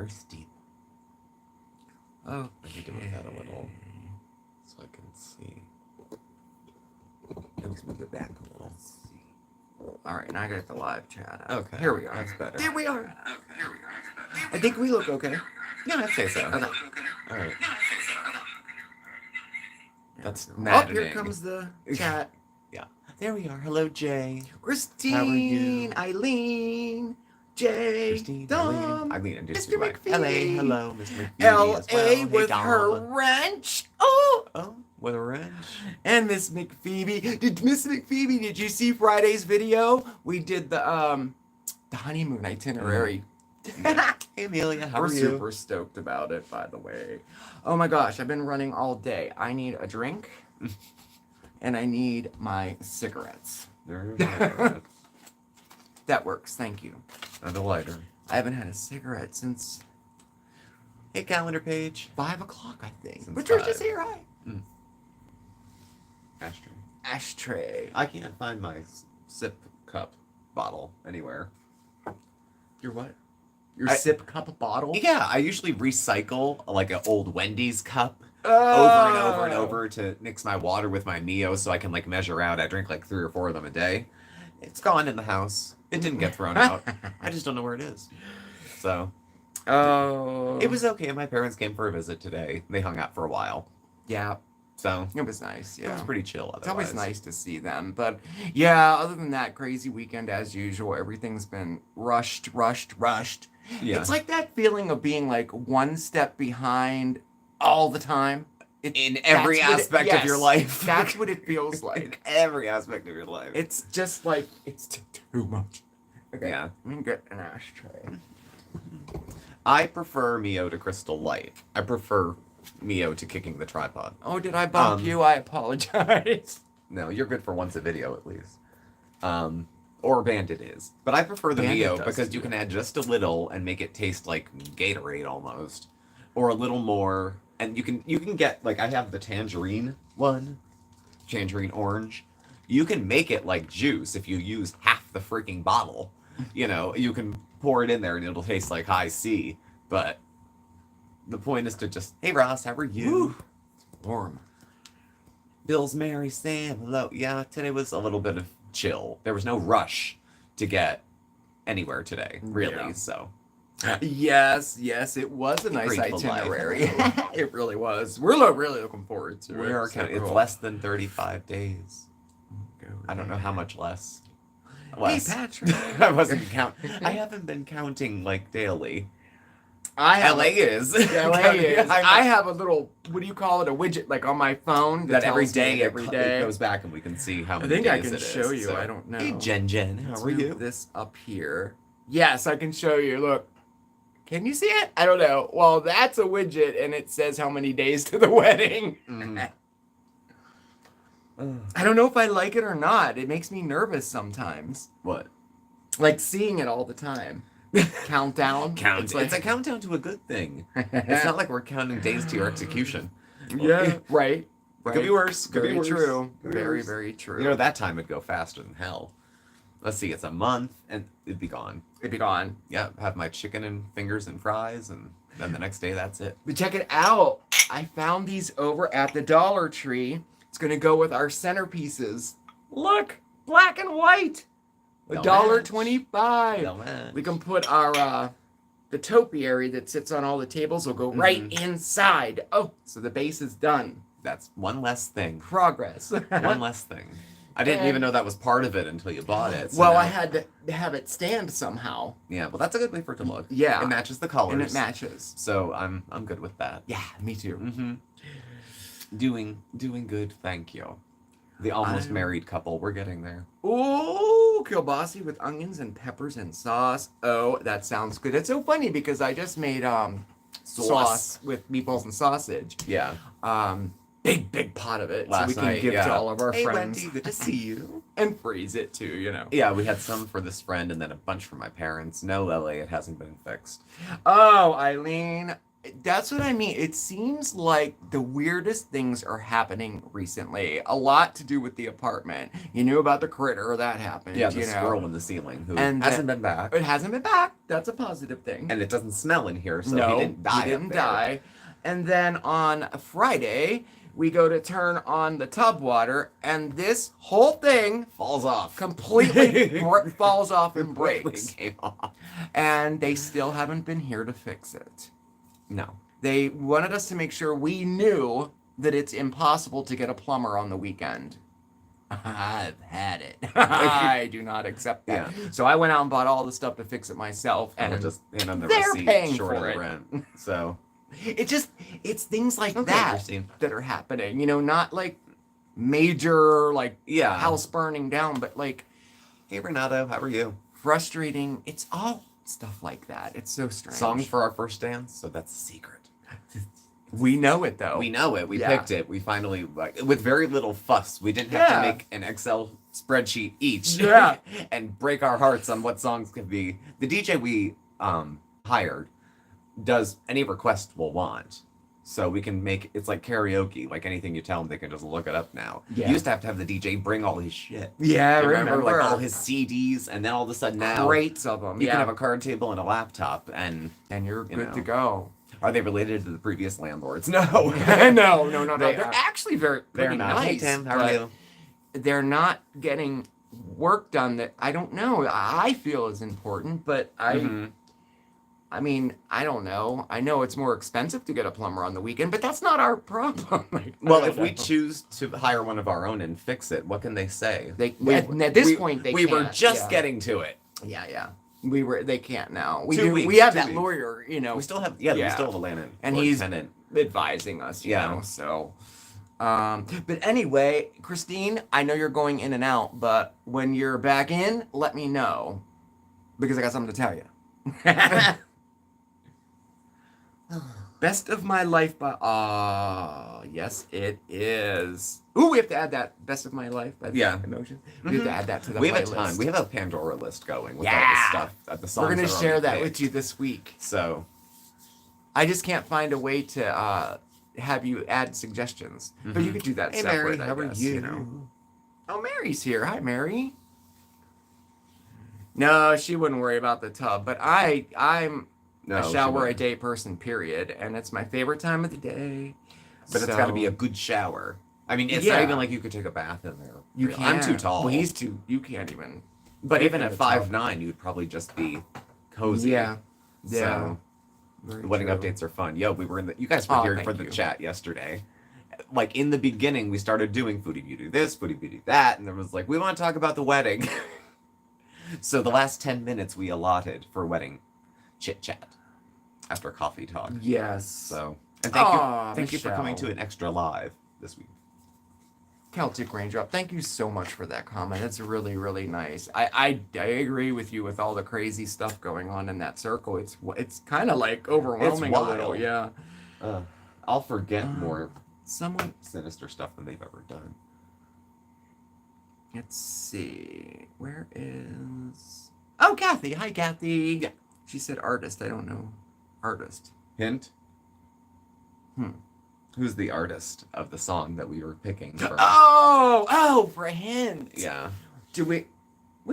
very steep. Oh, I need to move that a little so I can see. Let's move it back a little. All right, now I got the live chat. Okay. Here we are. That's better. There we are. I think we look okay. Yeah, I'd say so. Okay. All right. That's Oh, maddening. here comes the chat. Yeah. There we are. Hello, Jay. Christine, How are you? Eileen, Jay, Christine, Dom, Eileen, and Mr. McPhee. Hello, Mr. McPhee. L.A. as well. Hey, with Dom. her wrench. Oh, Oh, with a wrench. and Miss McPhoebe. Did you see Friday's video? We did the honeymoon itinerary. Hey, Amelia, how We're are you? super stoked about it, by the way. Oh my gosh, I've been running all day. I need a drink, and I need my cigarettes. There you go. That works, thank you. And a lighter. I haven't had a cigarette since Hey, calendar page. 5 o'clock, I think. Since Patricia's 5. here, hi. Ashtray. Ashtray. I can't find my sip cup bottle anywhere. Your what? Your I- sip cup bottle? Yeah, I usually recycle like an old Wendy's cup over and over and over to mix my water with my Mio so I can like measure out. I drink like 3 or 4 of them a day. It's gone in the house. It didn't get thrown out. I just don't know where it is. So Oh. it was okay. My parents came for a visit today. They hung out for a while. Yeah, So it was nice, it was yeah. pretty chill. It's always otherwise. nice to see them. But yeah, other than that, crazy weekend as usual. Everything's been rushed. Yeah. It's like that feeling of being like one step behind all the time. In every That's what aspect of your yes, life. That's what it feels In like. every aspect of your life. It's just like, it's too much. Okay, Yeah. let me get an ashtray. I prefer Mio to Crystal Light. I prefer Mio to kicking the tripod. Oh, did I bump you? I apologize. No, you're good for once a video at least. Or Bandit is. But I prefer the Bandit Mio does because do you can it. add just a little and make it taste like Gatorade almost. Or a little more. And you can get, like, I have the tangerine one. Tangerine orange. You can make it like juice if you use half the freaking bottle. You know, you can pour it in there and it'll taste like high C. But the point is to just, hey Ross, how are you? Woo. Warm. Bill's Mary, Sam, hello. Yeah, today was a little bit of chill. There was no rush to get anywhere today, really. Yeah. So Yes, it was a nice Grateful itinerary. life. It really was. We're really looking forward to it. we are So it's cool. less than 35 days. Go I don't know how much less. Hey, Less. Patrick. I wasn't counting. I haven't been counting like daily. I have LA is. LA is. I I'm- have a little, what do you call it, a widget like on my phone that every tells me day every day. it goes back and we can see how I many think days I can it is. show you. So- I don't know. Hey Jen, how Let's are move you? this up here. Yes, I can show you. Look. Can you see it? I don't know. Well, that's a widget, and it says how many days to the wedding. Mhm. I don't know if I like it or not. It makes me nervous sometimes. What? Like seeing it all the time. Countdown. It's like, a countdown to a good thing. It's not like we're counting days to your execution. Yeah, right. Could be worse. Could Very be worse. true. Could be Very, worse. very true. You know, that time would go faster than hell. Let's see, it's a month and it'd be gone. It'd be gone. Yeah, have my chicken and fingers and fries, and then the next day that's it. But check it out. I found these over at the Dollar Tree. It's going to go with our centerpieces. Look, black and white. They'll $1.25. They'll match. We can put our the topiary that sits on all the tables will go right inside. Oh, so the base is done. That's one less thing. Progress. One less thing. I didn't even know that was part of it until you bought it. So Well, now- I had to have it stand somehow. Yeah, well, that's a good way for it to look. Yeah. It matches the colors. And it matches. So I'm good with that. Yeah, me too. Mm-hmm. Doing good, thank you. The almost I'm- married couple, we're getting there. Ooh, kielbasa with onions and peppers and sauce. Oh, that sounds good. It's so funny because I just made sauce with meatballs and sausage. Yeah. Big pot of it, so Last we can night, give yeah. to all of our Hey, friends. Wendy, good to see you. And freeze it too, you know. Yeah, we had some for this friend and then a bunch for my parents. No, Lily, it hasn't been fixed. Oh, Eileen, That's what I mean. It seems like the weirdest things are happening recently. A lot to do with the apartment. You knew about the critter that happened. Yeah, the you know. squirrel in the ceiling who And hasn't been back. It hasn't been back. That's a positive thing. And it doesn't smell in here, so no, he didn't die. He didn't die. And then on Friday, we go to turn on the tub water, and this whole thing Falls off. completely falls off and breaks. Came off. And they still haven't been here to fix it. No. They wanted us to make sure we knew that it's impossible to get a plumber on the weekend. I've had it. I do not accept that. Yeah. So I went out and bought all the stuff to fix it myself, And and we'll just hand them the they're receipt paying short for of it. the rent. So it's things like Okay, that Christine. that are happening. You know, not like major like yeah. house burning down, but like Hey Renato, how are you? frustrating. It's all stuff like that. It's so strange. Song for our first dance, so that's a secret. We know it though. We know it. We Yeah. picked it. We finally, like, with very little fuss. We didn't have Yeah. to make an Excel spreadsheet each. Yeah. And break our hearts on what songs could be. The DJ we hired does any request we'll want. So we can make it's like karaoke. Like anything you tell them, they can just look it up now. Yeah. You used to have the DJ bring all his shit. Yeah, I Remember, like all his CDs, and then all of a sudden now crates of them. you Yeah, can have a card table and a laptop. And and you're you good know. to go. are they related to the previous landlords? No. no. They They're are- actually They're pretty not. nice. Hey Tim, how are but you? They're not getting work done that I don't know. I feel is important, but Mhm. I mean, I don't know. I know it's more expensive to get a plumber on the weekend, but that's not our problem. Like, I Well, don't if we know. choose to hire one of our own and fix it, what can they say? at this point they we were can't. just Yeah. getting to it. Yeah. They can't now. We 2 do. weeks, We have 2 that weeks. lawyer, you know, We still have we Yeah. still have a landlord And he's- tenant. advising us, you Yeah. know. So, but anyway, Christine, I know you're going in and out, but when you're back in, let me know because I got something to tell you. Best of my life by yes it is. Ooh, we have to add that best of my life by Yeah. Emotion. We have to add that to the We have a playlist. ton. We have a Pandora list going with all Yeah. the stuff. The songs We're gonna that are share already that picked. with you this week. So I just can't find a way to have you add suggestions, but you could do that hey separate. Mary, how are guess, you? know. Oh, Mary's here. Hi, Mary. No, she wouldn't worry about the tub, but I'm No, a she shower a wouldn't. day person, period, and it's my favorite time of the day. But it's got to be a good shower. I mean, it's Yeah. not even like you could take a bath in there. You Really. can't. I'm too tall. Well, he's too. You can't even. But fit even in at the tub. 5'9", you'd probably just be cozy. Yeah. So Very the wedding true. updates are fun. Yo, we were in the. You guys were Oh, here thank for the you. chat yesterday. Like in the beginning, we started doing foodie beauty this, foodie beauty that, and there was like, we want to talk about the wedding. So the last 10 minutes we allotted for wedding chit chat after coffee talk. Yes. So and Aw, thank you for coming Michelle. to an extra live this week. Celtic Raindrop, thank you so much for that comment. It's really, really nice. I agree with you with all the crazy stuff going on in that circle. It's kind of like overwhelming a little. wild. Yeah. I'll forget more Someone, sinister stuff than they've ever done. let's see. Where is... Oh, Kathy. Hi, Kathy. Yeah. She said artist. I don't know. Artist. Hint. Hmm. Who's the artist of the song that we were picking? For? Oh, for a hint. Yeah. Do we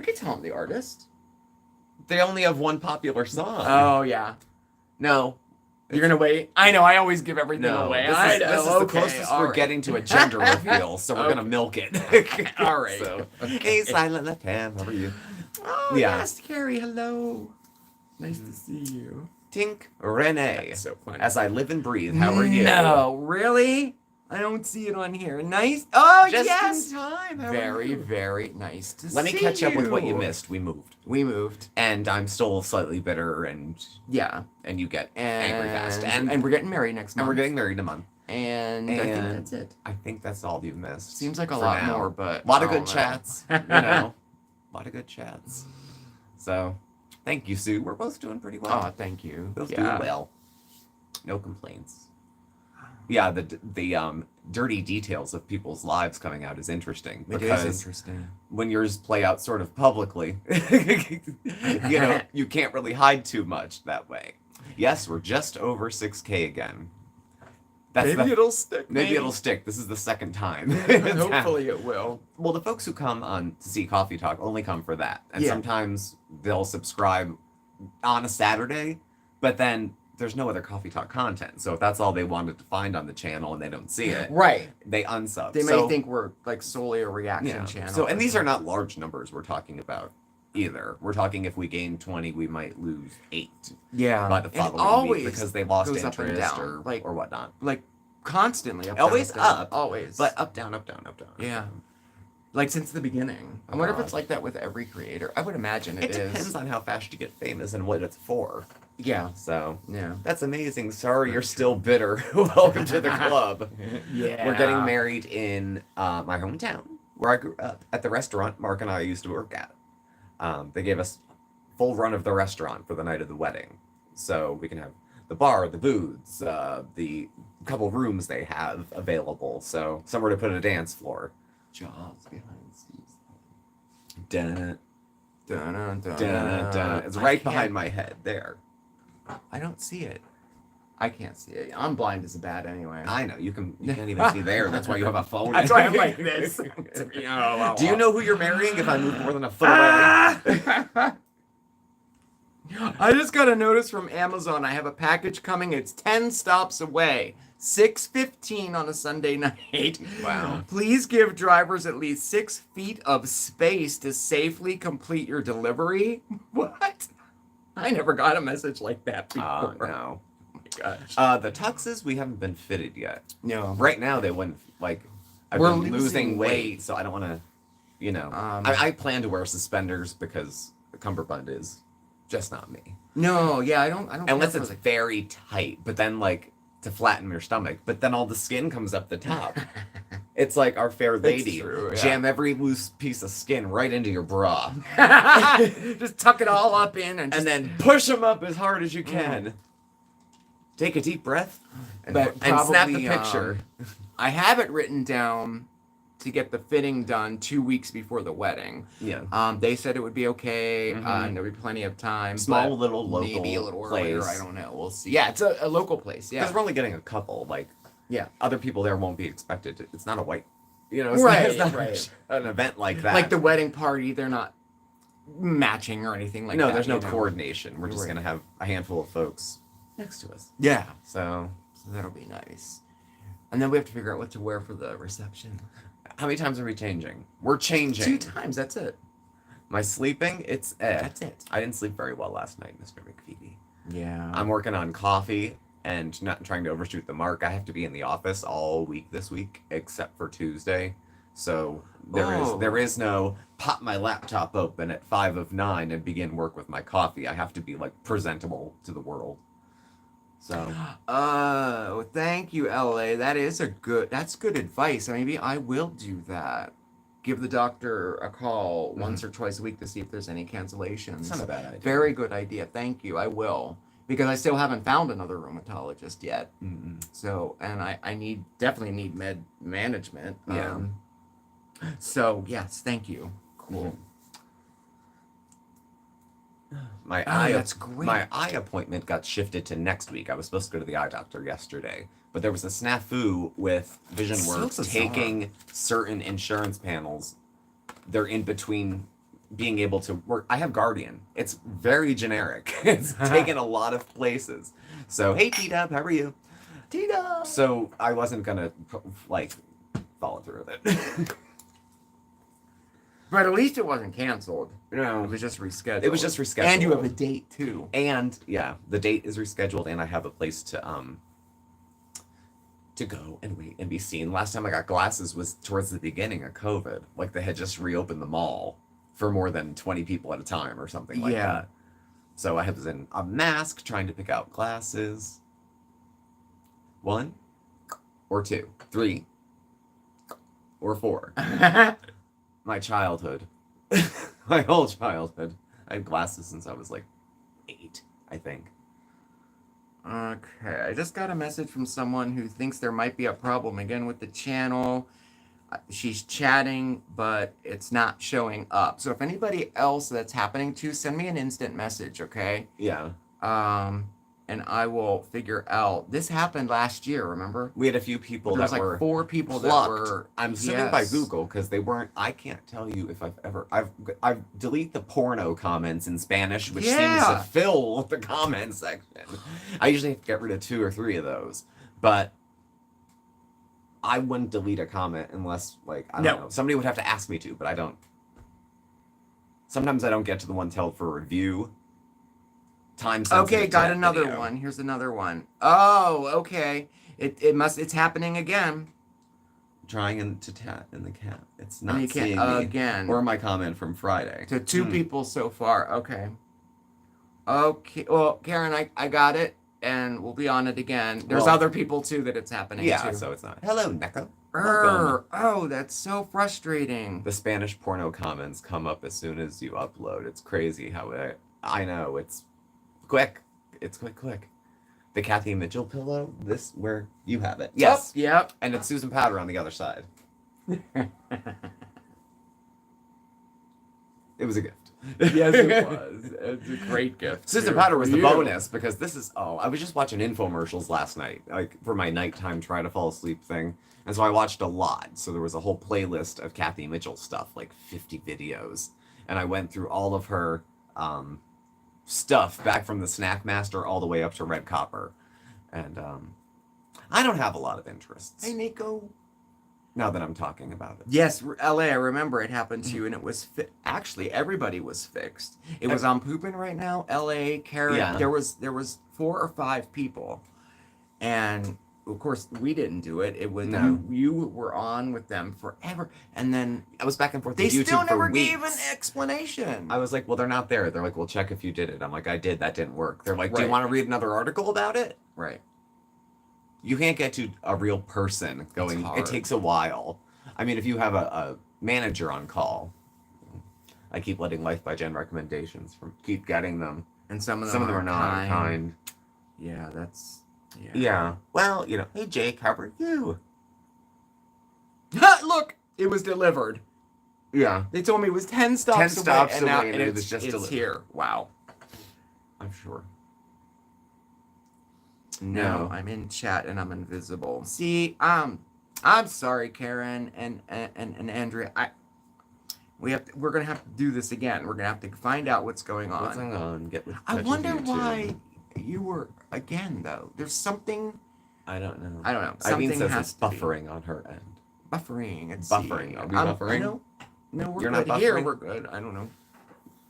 could tell him the artist. They only have one popular song. Oh, yeah. No. You're going to wait? I know. I always give everything No. away. This is the Okay, closest all we're right. getting to a gender reveal, so we're Okay. going to milk it. All right. So, Okay. hey, Silent Left Hand, how are you? Oh, Yeah. yes, Carrie, hello. Nice to see you. Tink Renee. That's so funny. As I live and breathe, how are you? No, really? I don't see it on here. Nice. Oh, Just yes. in time. How are Very, you? very nice to see Let me catch up with what you you. missed. We moved. We moved. And I'm still slightly bitter, and Yeah. you get And, angry fast. And we're getting married next month. And we're getting married in a month. And I think and- that's it. I think that's all you've missed. Seems like a for lot now. more, but A lot of I good don't know. chats. You know, a lot of good chats. So, thank you, Sue. We're both doing pretty well. Oh, thank you. both Yeah. doing well. No complaints. Yeah, the dirty details of people's lives coming out is interesting It because is interesting. when yours play out sort of publicly, you know, you can't really hide too much that way. Yes, we're just over 6K again. Maybe it'll stick. Maybe it'll stick. This is the second time. Hopefully it will. Well, the folks who come on to see Coffee Talk only come for that. And Yeah. sometimes they'll subscribe on a Saturday, but then there's no other Coffee Talk content. So if that's all they wanted to find on the channel and they don't see it, Right. they unsub. They may think we're like solely a reaction channel. So, and these are not large numbers we're talking about either. We're talking if we gain 20, we might lose 8 by the following week because they lost goes up and interest down, or whatnot. Like constantly up, Always down, up, always. But up, down, up, down, up, down. Yeah. Like since the beginning. I wonder if it's like that with every creator. I would imagine it is. It depends on how fast you get famous and what it's for. Yeah. So, yeah. That's amazing. Sorry you're still bitter. Welcome to the club. Yeah. We're getting married in my hometown, where I grew up, at the restaurant Mark and I used to work at. They gave us full run of the restaurant for the night of the wedding. So we can have the bar, the booths, the couple rooms they have available. So somewhere to put a dance floor. Jaws behind seas. Dun, dun, dun, dun, dun. It's right behind my head there. I don't see it. I can't see it. I'm blind as a bat anyway. I know. You can't even see there. That's why you have a phone. That's why I'm like this. Do you know who you're marrying if I move more than a foot away? I just got a notice from Amazon. I have a package coming. It's 10 stops away. 6:15 on a Sunday night. Wow. Please give drivers at least 6 feet of space to safely complete your delivery. What? I never got a message like that before. No. Oh my gosh. The tuxes, we haven't been fitted yet. No. Right now, they wouldn't, like, I've We're been losing weight, weight. so I don't want to, I plan to wear suspenders because the cummerbund is just not me. No, yeah, I don't Unless care it's for very tight, but then, like, to flatten your stomach, but then all the skin comes up the top. It's like Our Fair Lady. True, yeah. Jam every loose piece of skin right into your bra. Just tuck it all up in and then push them up as hard as you can. Take a deep breath and snap the picture. I have it written down to get the fitting done 2 weeks before the wedding. Yeah. They said it would be okay, and there'll be plenty of time. Small little local maybe a little place. earlier. I don't know. We'll see. Yeah, it's a local place. Yeah. Because we're only getting a couple. Like, other people there won't be expected to. It's not a white, it's not an event like that. Like the wedding party, they're not matching or anything like that. No, there's no coordination. We're just going to have a handful of folks next to us. Yeah. So that'll be nice. And then we have to figure out what to wear for the reception. How many times are we changing? We're changing. 2 times, that's it. My sleeping, it's That's it. I didn't sleep very well last night, Mr. McPhoebe. Yeah. I'm working on coffee and not trying to overshoot the mark. I have to be in the office all week this week, except for Tuesday. So there is no pop my laptop open at 5 of 9 and begin work with my coffee. I have to be like presentable to the world. So. Oh, thank you, LA. That's good advice. Maybe I will do that. Give the doctor a call once or twice a week to see if there's any cancellations. It's not a bad idea. Very good idea. Thank you. I will. Because I still haven't found another rheumatologist yet. Mm-mm. So, and I definitely need med management. Yeah. So, yes, thank you. Cool. That's great. My eye appointment got shifted to next week. I was supposed to go to the eye doctor yesterday, but there was a snafu with VisionWorks taking certain insurance panels. They're in between being able to work. I have Guardian. It's very generic. It's taken a lot of places. So, hey, T-Dub, how are you? T-Dub! So, I wasn't going to, follow through with it. But at least it wasn't canceled. No. It was just rescheduled. It was just rescheduled. And you have a date, too. And, yeah, the date is rescheduled, and I have a place to go and wait and be seen. Last time I got glasses was towards the beginning of COVID. Like, they had just reopened the mall for more than 20 people at a time or something like that. So I was in a mask trying to pick out glasses. 1 or 2, 3 or 4. My childhood. My whole childhood. I had glasses since I was like 8, I think. Okay, I just got a message from someone who thinks there might be a problem again with the channel. She's chatting, but it's not showing up. So if anybody else that's happening to, send me an instant message, okay? Yeah. and I will figure out. This happened last year, remember? We had a few people There was that like were 4 people that plucked. were. I'm assuming by Yes. Google because they weren't. I can't tell you if I've delete the porno comments in Spanish, which seems Yeah. to fill the comment section. I usually have to get rid of 2 or 3 of those, but I wouldn't delete a comment unless like I don't know. Somebody would have to ask me to, but I don't. Sometimes I don't get to the ones held for review. Time sensitive. Okay, got another one. Here's another one. Oh, okay. It's happening again. Trying to tap in the cat. It's And not you seeing can't me. again. Or my comment from Friday. To 2 people so far. Okay. Okay. Well, Karen, I got it, and we'll be on it again. There's Well, other people too that it's happening Yeah, to. so it's not. Hello, Neko. Oh, that's so frustrating. The Spanish porno comments come up as soon as you upload. It's crazy how I know it's quick. It's quick. The Kathy Mitchell pillow. This where you have it. Yes. Oh, yep. And it's Susan Powder on the other side. It was a gift. Yes, it was. It's a great gift. Susan too, Powder for was the you. bonus because this is I was just watching infomercials last night, like for my nighttime try to fall asleep thing. And so I watched a lot. So there was a whole playlist of Kathy Mitchell stuff, like 50 videos. And I went through all of her stuff back from the Snack Master all the way up to Red Copper. And I don't have a lot of interests. Hey, Nico. Now that I'm talking about it. Yes, LA, I remember it happened to you, and it was actually everybody was fixed. It was on Poopin' right now. LA, Karen, Yeah. there was 4 or 5 people, and of course we didn't do it. It was No. you were on with them forever, and then I was back and forth they with YouTube still for never weeks. gave an explanation. I was like, well, they're not there. They're like, well, check if you did it. I'm like, I did. That didn't work. They're like, do you Right. want to read another article about it? Right. You can't get to a real person going. hard. It takes a while. I mean, if you have a manager on call, I keep letting Life by Jen recommendations keep getting them. And some of Some them of them are not kind. Yeah, that's Yeah. Well, hey Jake, how are you? Look, it was delivered. Yeah. They told me it was 10 stops 10 stops and now away, and it was it's just delivered. here. Wow. I'm sure. No, I'm in chat and I'm invisible. See, I'm sorry, Karen and Andrea. We're gonna have to do this again. We're gonna have to find out what's going on. What's going on? Get with I touch wonder with YouTube. why you were again though. There's something. I don't know. I don't know. Irene Something says has it's to be. buffering on her end. Buffering. It's Buffering. Are we buffering? No, we're You're good not here. buffering? We're good. I don't know.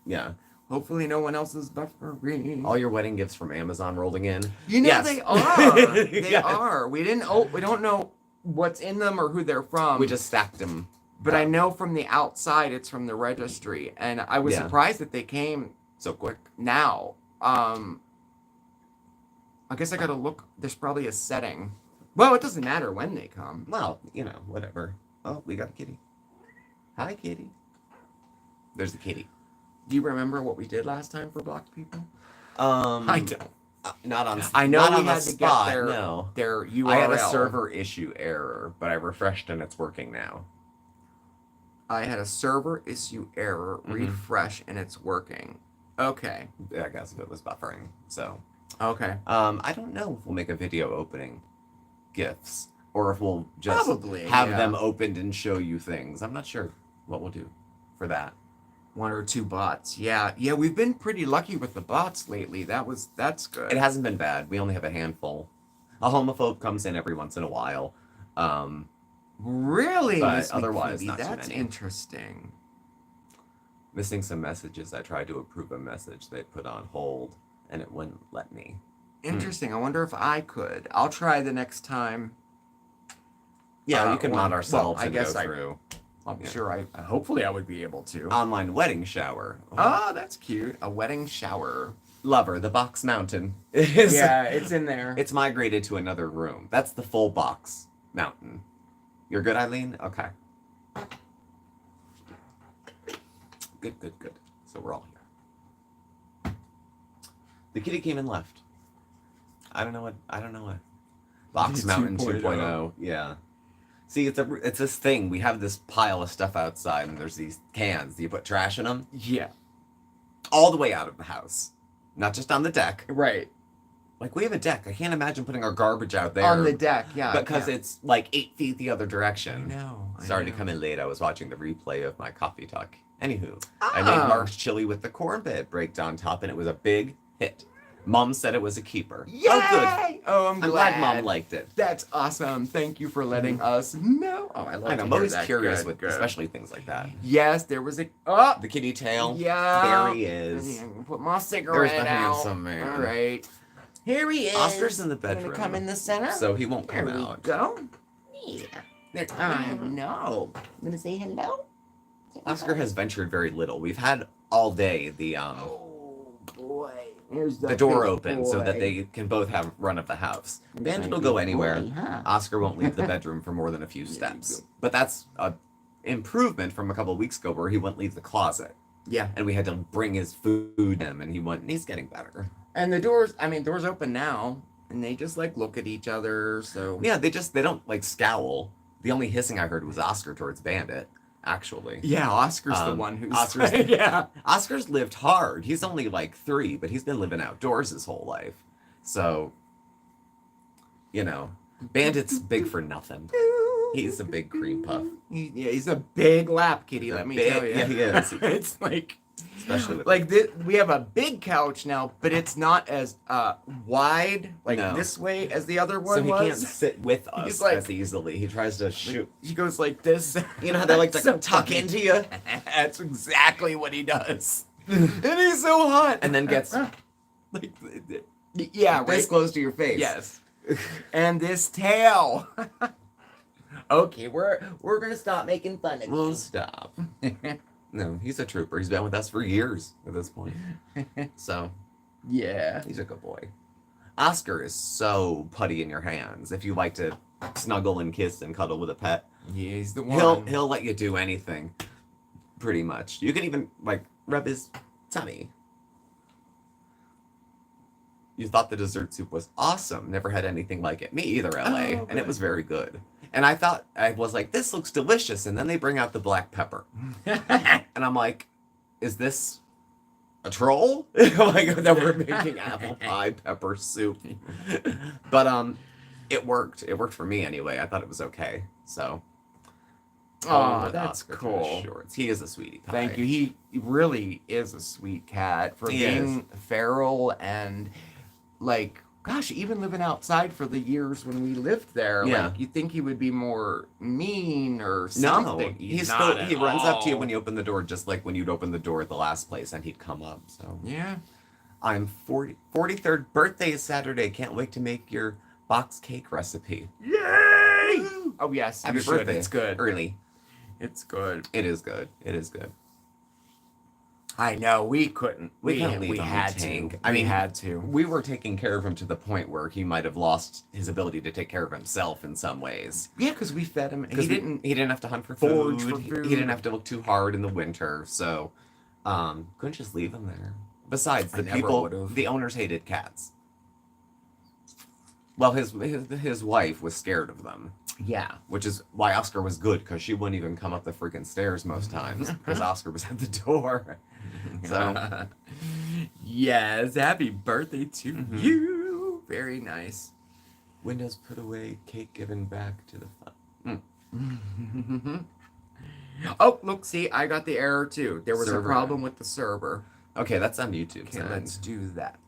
Yeah. Hopefully, no one else is buffering. All your wedding gifts from Amazon rolling in. You know Yes. they are. They Yes. are. We don't know what's in them or who they're from. We just stacked them. But I know from the outside it's from the registry, and I was Yeah. surprised that they came So quick. now. I guess I gotta look. There's probably a setting. Well, it doesn't matter when they come. Well, whatever. Oh, we got a kitty. Hi, kitty. There's the kitty. Do you remember what we did last time for blocked people? I don't. Not on. I know not we on the had to spot, get no. their URL. I had a server issue error, but I refreshed and it's working now. I had a server issue error. Mhm. Refresh and it's working. Okay. Yeah, I guess if it was buffering. So, Okay. I don't know if we'll make a video opening gifts or if we'll just Probably, have yeah. them opened and show you things. I'm not sure what we'll do for that. 1 or 2 bots. Yeah, we've been pretty lucky with the bots lately. That's good. It hasn't been bad. We only have a handful. A homophobe comes in every once in a while. Really? But Miss otherwise, McPhoebe? not too That's many. interesting. Missing some messages. I tried to approve a message they put on hold, and it wouldn't let me. Interesting. I wonder if I could. I'll try the next time. Yeah, you can well, mod ourselves I and guess go through. I'm Yeah. sure hopefully I would be able to. Online wedding shower. Oh, that's cute. A wedding shower. Lover, the box mountain. Yeah, it's in there. It's migrated to another room. That's the full box mountain. You're good, Eileen? Okay. Good. So we're all here. The kitty came and left. I don't know what. Box Mountain 2.0. Yeah. See, it's this thing. We have this pile of stuff outside, and there's these cans. Do you put trash in them? Yeah. All the way out of the house, not just on the deck. Right. like we have a deck. I can't imagine putting our garbage out there On the deck, yeah. because it's like 8 feet the other I direction. know. Sorry to come in late. I was watching the replay of my coffee talk. Anywho, I made Marc's chili with the cornbread baked on top, and it was a big hit. Mom said it was a keeper. Yay! Oh, good. Oh, I'm glad Mom liked it. That's awesome. Thank you for letting us know. Oh, I love I know. to I'm hear always that. curious Good, with good. especially things like that. Yes, there was a... Oh! The kitty tail. Yeah. There he is. Put my cigarette There's the out. handsome man. All right. Here he is. Oscar's in the Gonna bedroom. come in the center. So he won't There come we out. go. Yeah. There. I know. I'm gonna say hello. Oscar has ventured very little. We've had all day Oh boy. Here's the door big open so that boy. they can both have run of the house. Here's Bandit my will go big anywhere. boy, huh? Oscar won't leave the bedroom for more than a few There you steps. go. But that's a improvement from a couple of weeks ago where he wouldn't leave the closet. Yeah. And we had to bring his food to him and he went and he's getting better. And the doors, doors open now, and they just like look at each other. So Yeah, they don't like scowl. The only hissing I heard was Oscar towards Bandit, actually. yeah, Oscar's the one who's Oscar's- yeah. Oscar's lived hard. He's only like 3, but he's been living outdoors his whole life. So, you know, Bandit's big for nothing. He's a big cream puff. He's a big lap kitty. He's a Let me big- tell you. yeah, he is. It's like, Especially with like this, we have a big couch now, but it's not as wide like No. this way as the other one so he was. can't sit with us He's like- as easily. He tries to shoot. He goes like this. You know how they like to So tuck funny. into you? That's exactly what he does. And he's so hot. And then gets like, yeah, this right. close to your face. Yes. And this tail. Okay, we're gonna stop making fun of We'll you. stop. No, he's a trooper. He's been with us for years at this point. So, Yeah. he's a good boy. Oscar is so putty in your hands. If you like to snuggle and kiss and cuddle with a pet, Yeah, he's the one. he'll let you do anything. Pretty much. You can even like rub his tummy. You thought the dessert soup was awesome. Never had anything like it. Me either, LA. Oh, And it good. was very good. And I was like, this looks delicious. And then they bring out the black pepper. And I'm like, is this a troll? Like that we're making apple pie pepper soup. But it worked. It worked for me anyway. I thought it was okay. So Oh, with that's Oscar to cool. his shorts. He is a sweetie pie. Thank you. He really is a sweet cat for He being feral and like, gosh, even living outside for the years when we lived there. Yeah. Like, you think he would be more mean or No, something. he not runs at up to you all. when you open the door, just like when you'd open the door at the last place, and he'd come up. So Yeah. I'm 43rd birthday is Saturday. Can't wait to make your box cake recipe. Yay! Oh yes, Happy you should. birthday! It's good. Early. It's good. It is good. It is good. I know we couldn't. We couldn't leave we him had to to. tank. I mean, had to. We were taking care of him to the point where he might have lost his ability to take care of himself in some ways. Yeah, because we fed him. He Because didn't. He didn't have to hunt for forage food. for food. He didn't have to look too hard in the winter. So, couldn't just leave him there. Besides, I the never people, would've. the owners hated cats. Well, his wife was scared of them, Yeah. which is why Oscar was good, because she wouldn't even come up the freaking stairs most times, because Oscar was at the door. So, Yes. Happy birthday to Mhm. you. Very nice. windows put away, cake given back to the fun. Oh, look, see, I got the error too. There was Server. a problem with the server. Okay, that's on YouTube. Okay, then. let's do that.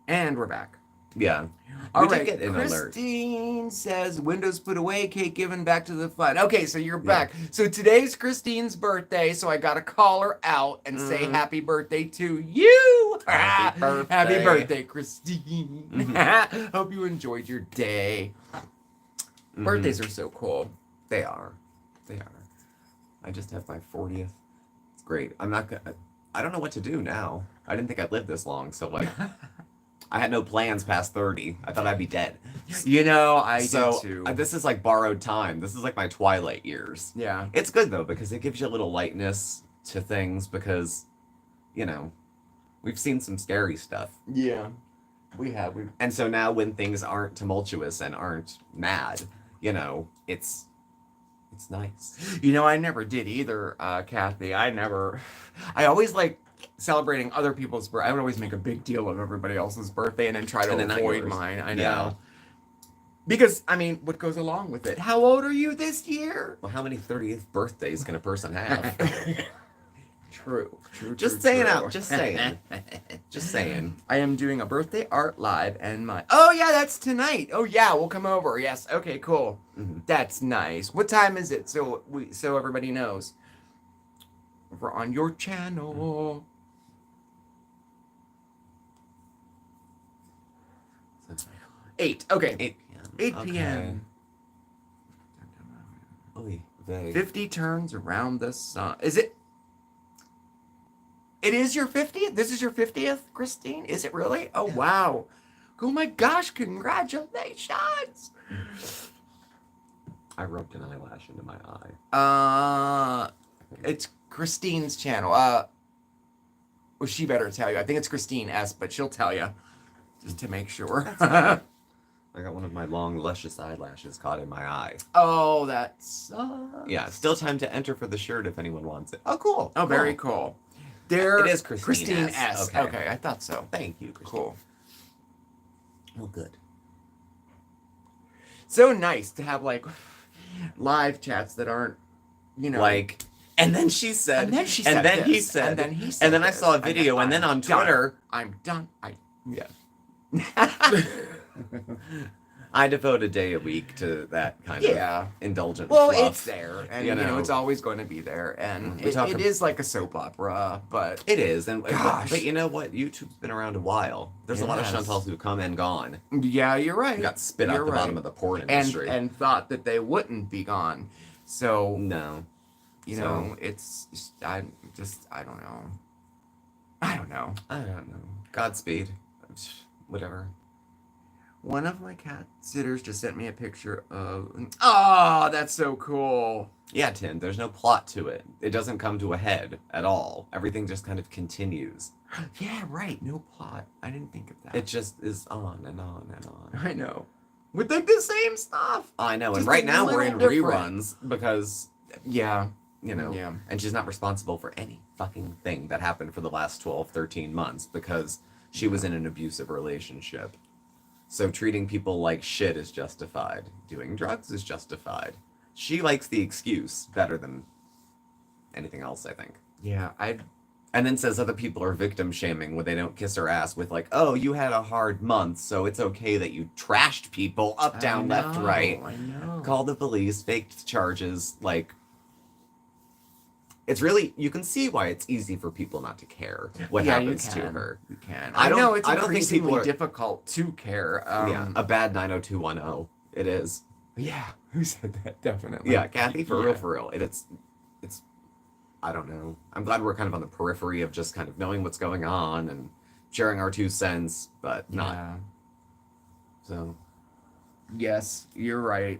And we're back. Yeah. All We did right, get an alert. Christine says windows put away, cake given back to the fun. Okay, so you're Yeah. back. So today's Christine's birthday, so I gotta call her out and say Mhm. happy birthday to you. Happy birthday. Happy birthday, Christine. Mhm. Hope you enjoyed your day. Mhm. Birthdays are so cool. They are. They are. I just have my 40th. It's great. I'm not gonna. I don't know what to do now. I didn't think I'd live this long, so like, I had no plans past 30. I thought I'd be dead. You know, I So do too. this is like borrowed time. This is like my twilight years. Yeah. It's good though because it gives you a little lightness to things because, you know, we've seen some scary stuff. Yeah. We have. And so now when things aren't tumultuous and aren't mad, you know, it's nice. You know, I never did either, Kathy. I always like celebrating other people's birthday. I would always make a big deal of everybody else's birthday and then try to And then not avoid yours. mine. I know. Yeah. Because, I mean, what goes along with it? How old are you this year? Well, how many 30th birthdays can a person have? True. Just saying out. Just saying. Just saying. I am doing a birthday art live and my... Oh, yeah, that's tonight. Oh, yeah, we'll come over. Yes. Okay, cool. Mm-hmm. That's nice. What time is it? So everybody knows. We're on your channel. 8. Okay. 8 p.m. 8 p.m. Oy vey. 50 turns around the sun. Is it? It is your 50th? This is your 50th, Christine? Is it really? Oh, wow. Oh, my gosh. Congratulations. I rubbed an eyelash into my eye. It's Christine's channel. Well, she better tell you. I think it's Christine S, but she'll tell you. Just to make sure. I got one of my long, luscious eyelashes caught in my eye. Oh, that sucks. Yeah, still time to enter for the shirt if anyone wants it. Oh, cool. Oh, very cool. There, It is Christine S. Okay. Okay. I thought so. Thank you, Christine. Cool. Well, good. So nice to have like live chats that aren't, you know, Like, and then she said, and then she said, and then this, he said, and then he said, and then I this, saw a video, and then I'm on done. Twitter, I'm done. Yeah. I devote a day a week to that kind of indulgent Well, fluff. it's there, and you know. it's always going to be there, and We talk it is like a soap opera, but It is, and Gosh. but you know what? YouTube's been around a while. There's a lot of Yes. Chantals who come and gone. yeah, you're right. Got spit out You're the bottom right. of the porn and industry. and thought that they wouldn't be gone. So no, you So- know, it's I don't know. I don't know. I don't know. Godspeed. Whatever. One of my cat sitters just sent me a picture of. Oh, that's so cool. Yeah, Tim, there's no plot to it. It doesn't come to a head at all. Everything just kind of continues. Yeah, right. No plot. I didn't think of that. It just is on and on and on. I know. With like the same stuff. I know, and Just right a now we're in little different. reruns because, Yeah. you know, Yeah. and she's not responsible for any fucking thing that happened for the last 12, 13 months because she was in an abusive relationship. So treating people like shit is justified. Doing drugs is justified. She likes the excuse better than anything else, I think. Yeah. And then says other people are victim shaming when they don't kiss her ass with like, oh, you had a hard month, so it's okay that you trashed people up, down, left, right. I know. Called the police, faked charges, like it's really you can see why it's easy for people not to care what happens to her. You can. I I don't- know it's I don't think increasingly people are- difficult to care. Yeah, a bad 90210. It is. Yeah. Who said that? Definitely. Yeah, Kathy, for Yeah. real. It's I don't know. I'm glad we're kind of on the periphery of just kind of knowing what's going on and sharing our 2 cents, but not Yeah. so. Yes, you're right.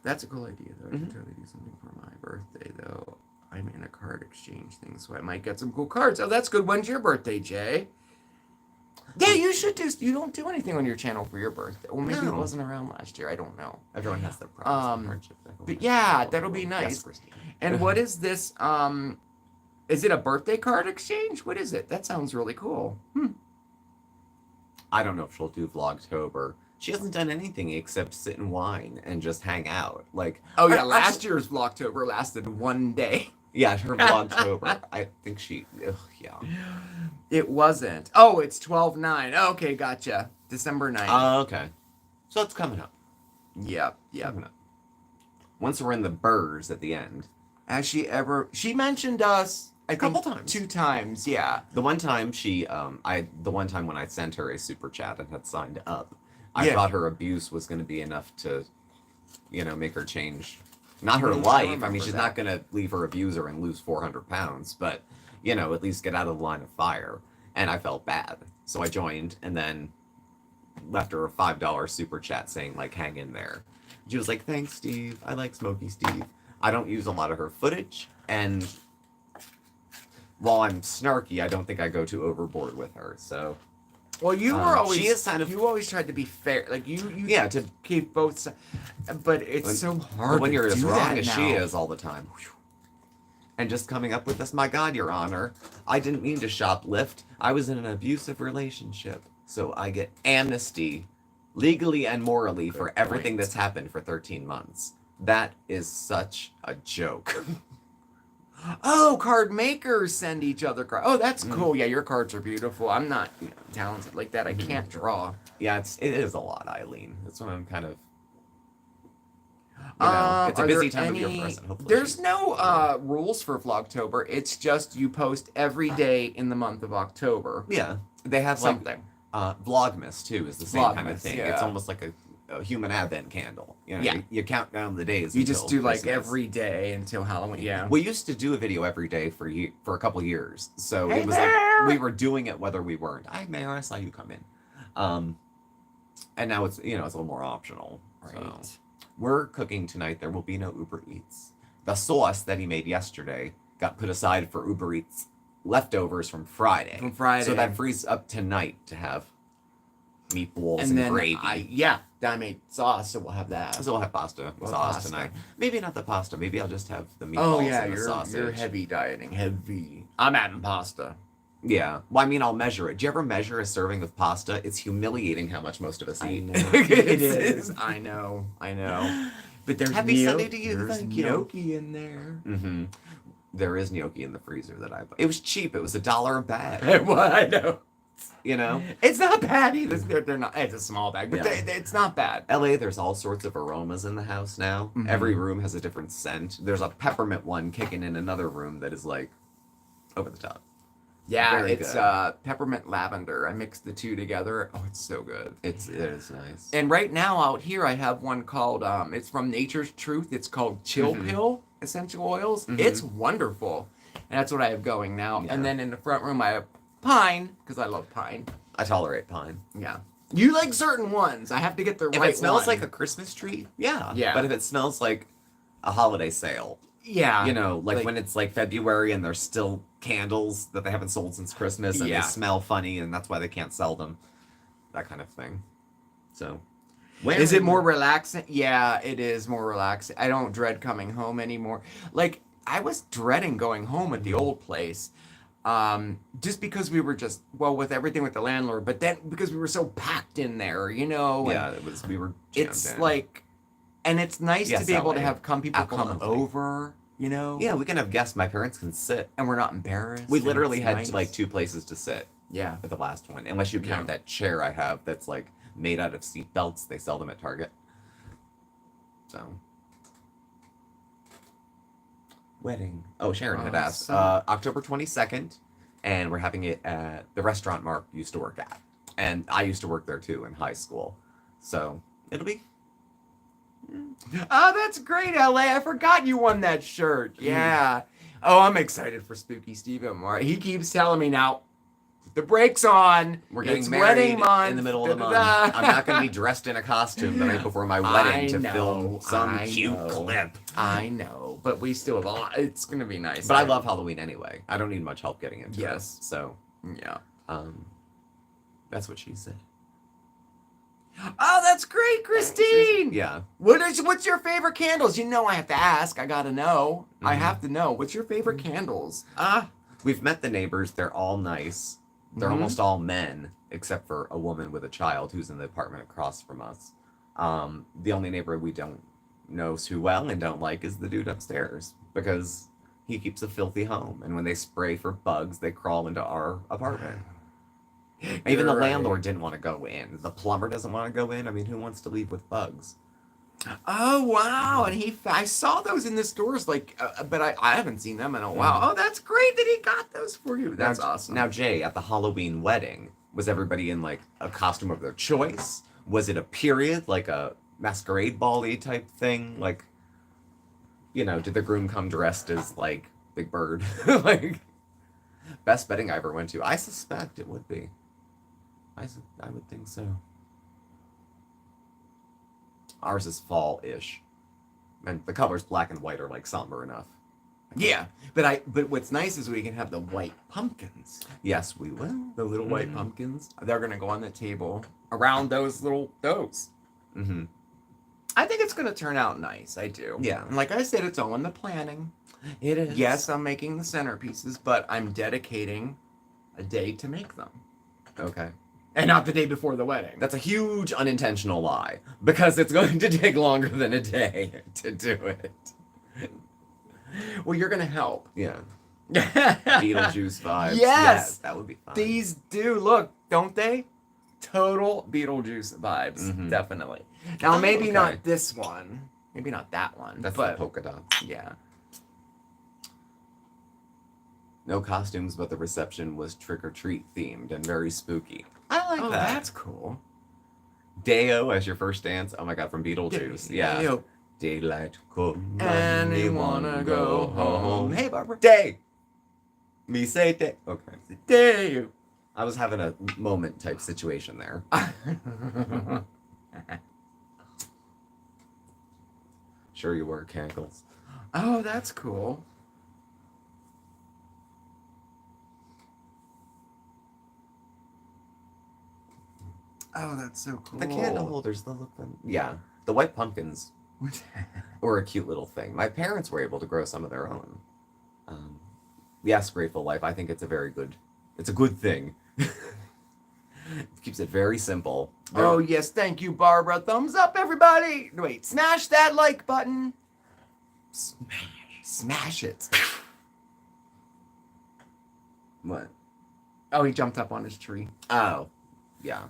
That's a cool idea, though. I Mhm. can totally do something for my birthday, though. I'm in a card exchange thing, so I might get some cool cards. Oh, that's good. When's your birthday, Jay? Yeah, you should do. You don't do anything on your channel for your birthday. Well, maybe it No. wasn't around last year. I don't know. Everyone has their problems and hardships. But yeah, that'll be nice. Yes, Christine. And what is this? Is it a birthday card exchange? What is it? That sounds really cool. I don't know if she'll do Vlogtober. She hasn't done anything except sit and whine and just hang out. Like, Oh yeah, I- last year's Vlogtober lasted 1 day. yeah, her Vlogtober. I think yeah. It wasn't. Oh, it's 12/9. Okay, gotcha. December 9th. Oh, okay. So it's coming up. Yep. Coming up. Once we're in the burrs at the end. Has she mentioned us I think Couple times. 2 times, yeah. The one time the one time when I sent her a super chat and had signed up, I Yeah. thought her abuse was going to be enough to, make her change. Not her I life. I mean, remember she's that. not going to leave her abuser and lose 400 pounds, but, at least get out of the line of fire. And I felt bad. So I joined and then left her a $5 super chat saying, like, hang in there. She was like, thanks, Steve. I like Smokey Steve. I don't use a lot of her footage. And while I'm snarky, I don't think I go too overboard with her. So, Well, you were always she is kind of- you always tried to be fair. Like you yeah, to keep both sides. But it's When- so but hard when to you're as do wrong that as now. she is all the time. and just coming up with this. My God, Your Honor, I didn't mean to shoplift. I was in an abusive relationship. So I get amnesty legally and morally for everything that's happened for 13 months. That is such a joke. Oh, card makers send each other cards. Oh, that's cool. Yeah, your cards are beautiful. I'm not talented like that. I can't draw. Yeah, it is a lot, Eileen. That's what I'm kind of. It's a busy time of year for us. And hopefully there's no rules for Vlogtober. It's just you post every day in the month of October. Yeah, they have something. Vlogmas too is the same kind of thing. Yeah. It's almost like a human advent candle. You count down the days. You just do like Christmas. every day until Halloween. Yeah. We used to do a video every day for a couple years, so Hey it was there! like we were doing it whether we weren't. Hi, Mayor, I saw you come in. And now it's it's a little more optional. Right. So. We're cooking tonight. There will be no Uber Eats. The sauce that he made yesterday got put aside for Uber Eats leftovers from Friday. So that frees up tonight to have meatballs and then gravy. I made sauce, so we'll have that. So we'll have pasta with sauce tonight. Maybe not the pasta. Maybe I'll just have the meatballs Oh yeah, and the sausage. you're heavy dieting. Heavy. I'm adding pasta. Yeah. Well, I mean, I'll measure it. Do you ever measure a serving of pasta? It's humiliating how much most of us eat. I know. It is. I know. But there's Happy Sunday to you. There's Thank you. gnocchi in there. Mm-hmm. There is gnocchi in the freezer that I bought. It was cheap. It was $1 a bag. Well, I know. You know? It's not bad either. They're not. It's a small bag, but it's not bad. LA, there's all sorts of aromas in the house now. Mm-hmm. Every room has a different scent. There's a peppermint one kicking in another room that is like over the top. Yeah, Very it's good. peppermint lavender. I mixed the two together. Oh, it's so good. It is nice. And right now out here, I have one called. It's from Nature's Truth. It's called Chill Pill Essential Oils. Mhm. It's wonderful, and that's what I have going now. Yeah. And then in the front room, I have pine because I love pine. I tolerate pine. Yeah, you like certain ones. I have to get the If right it smells one. like a Christmas tree, yeah. Yeah. But if it smells like a holiday sale, yeah, like when it's like February and there's still candles that they haven't sold since Christmas and they smell funny and that's why they can't sell them, that kind of thing. So, is it more relaxing? Yeah, it is more relaxing. I don't dread coming home anymore. Like I was dreading going home at the old place. Just because we were with everything with the landlord, but then because we were so packed in there, Yeah, we were. It's like, and it's nice to be able to have people come Alcohol. over, Yeah, we can have guests. My parents can sit. and we're not embarrassed. We and literally it's had nice. like 2 places to sit Yeah. at the last one, unless you count that chair I have that's like made out of seat belts. They sell them at Target. So. Wedding. Oh, Sharon had asked. October 22nd, and we're having it at the restaurant Mark used to work at. And I used to work there too in high school. So it'll be. Oh, that's great, LA. I forgot you won that shirt. Yeah. Oh, I'm excited for Spooky Steve and Marc. He keeps telling me now, the break's on. We're getting It's married wedding month. in the middle of the month. Da-da-da. I'm not going to be dressed in a costume the night before my wedding to film some cute clip. I know, but we still have a lot. It's going to be nice. But I love Halloween anyway. I don't need much help getting into it. Yes. So, Yeah. that's what she said. Oh, that's great, Christine. Yeah. What's your favorite candles? I have to ask. I gotta know. I Mhm. have to know. What's your favorite candles? We've met the neighbors. They're all nice. They're Mhm. almost all men, except for a woman with a child who's in the apartment across from us. The only neighbor we don't know too well and don't like is the dude upstairs because he keeps a filthy home. And when they spray for bugs, they crawl into our apartment. Even the landlord didn't want to go in. The plumber doesn't want to go in. I mean, who wants to leave with bugs? Oh wow! And I saw those in the stores, but I haven't seen them in a while. Oh, that's great that he got those for you. That's awesome. Now, Jay, at the Halloween wedding, was everybody in like a costume of their choice? Was it a period, like a masquerade ball-y type thing? Like, did the groom come dressed as like Big Bird? Like, best wedding I ever went to. I suspect it would be. I would think so. Ours is fall-ish. And the colors black and white are like somber enough. Yeah, but what's nice is we can have the white pumpkins. Yes, we will. The little white pumpkins. They're gonna go on the table around those. Mm-hmm. I think it's going to turn out nice. I do. Yeah. And like I said, it's all in the planning. It is. Yes, I'm making the centerpieces, but I'm dedicating a day to make them. Okay. And not the day before the wedding. That's a huge unintentional lie because it's going to take longer than a day to do it. Well, you're going to help. Yeah. Beetlejuice vibes. Yes. That would be fun. These do look, don't they? Total Beetlejuice vibes. Mhm. Definitely. Now, Oh, maybe okay. not this one. Maybe not that one. That's but the polka dots. yeah. No costumes, but the reception was trick-or-treat themed and very spooky. I like Oh, that. that's cool. Deo as your first dance. Oh my god, from Beetlejuice. Yeah. Yo, Daylight come and they you wanna go home. Hey, Barbara. Day. Me say day. Okay. Day. I was having a moment type situation there. Sure you were, Cankles. Oh, that's cool. Oh, that's so cool. The candle holders, they look fun. Yeah. The white pumpkins were a cute little thing. My parents were able to grow some of their own. Yes, Grateful Life. I think it's a good thing. It keeps it very simple. Oh, yes, thank you, Barbara. Thumbs up, everybody. Wait, smash that like button. Smash it. What? Oh, he jumped up on his tree. Oh, yeah.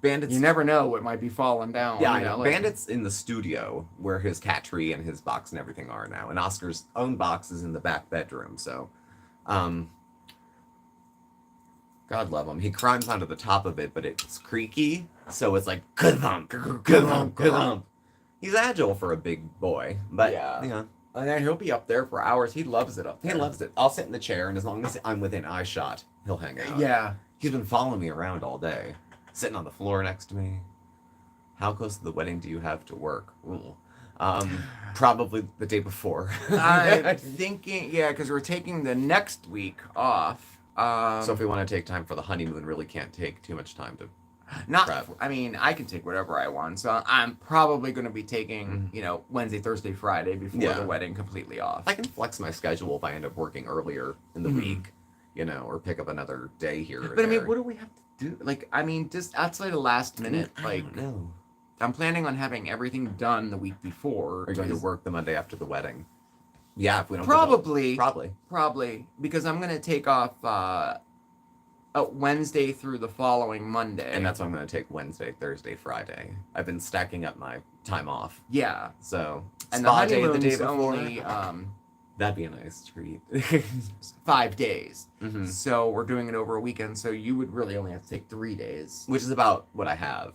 Bandits. You never know what might be falling down. Yeah, I you know. like- Bandit's in the studio where his cat tree and his box and everything are now, and Oscar's own box is in the back bedroom. So, God love him. He climbs onto the top of it, but it's creaky, so it's like ka-thump, ka-thump, ka-thump. He's agile for a big boy, but Yeah. And then he'll be up there for hours. He loves it up he there. loves it. I'll sit in the chair, and as long as I'm within eye shot, he'll hang out. Yeah. He's been following me around all day, sitting on the floor next to me. How close to the wedding do you have to work? Ooh. Probably the day before. I'm thinking, yeah, because we're taking the next week off. So if we want to take time for the honeymoon, really can't take too much time to. Not, prep. I mean, I can take whatever I want. So I'm probably going to be taking, Mhm. Wednesday, Thursday, Friday before Yeah. the wedding completely off. I can flex my schedule if I end up working earlier in the Mhm. week, or pick up another day here. Or But I mean, there. what do we have to do? Like, I mean, just outside the last minute, like, no. I'm planning on having everything done the week before. Are you going to because- work the Monday after the wedding? Yeah, if we don't. Probably. Probably. Because I'm going to take off Wednesday through the following Monday. And that's why I'm going to take Wednesday, Thursday, Friday. I've been stacking up my time off. Yeah. So, And the spa day the day honeymoon's before. only That'd be a nice treat. 5 days. Mhm. So we're doing it over a weekend, so you would really only have to take 3 days Which is about what I have.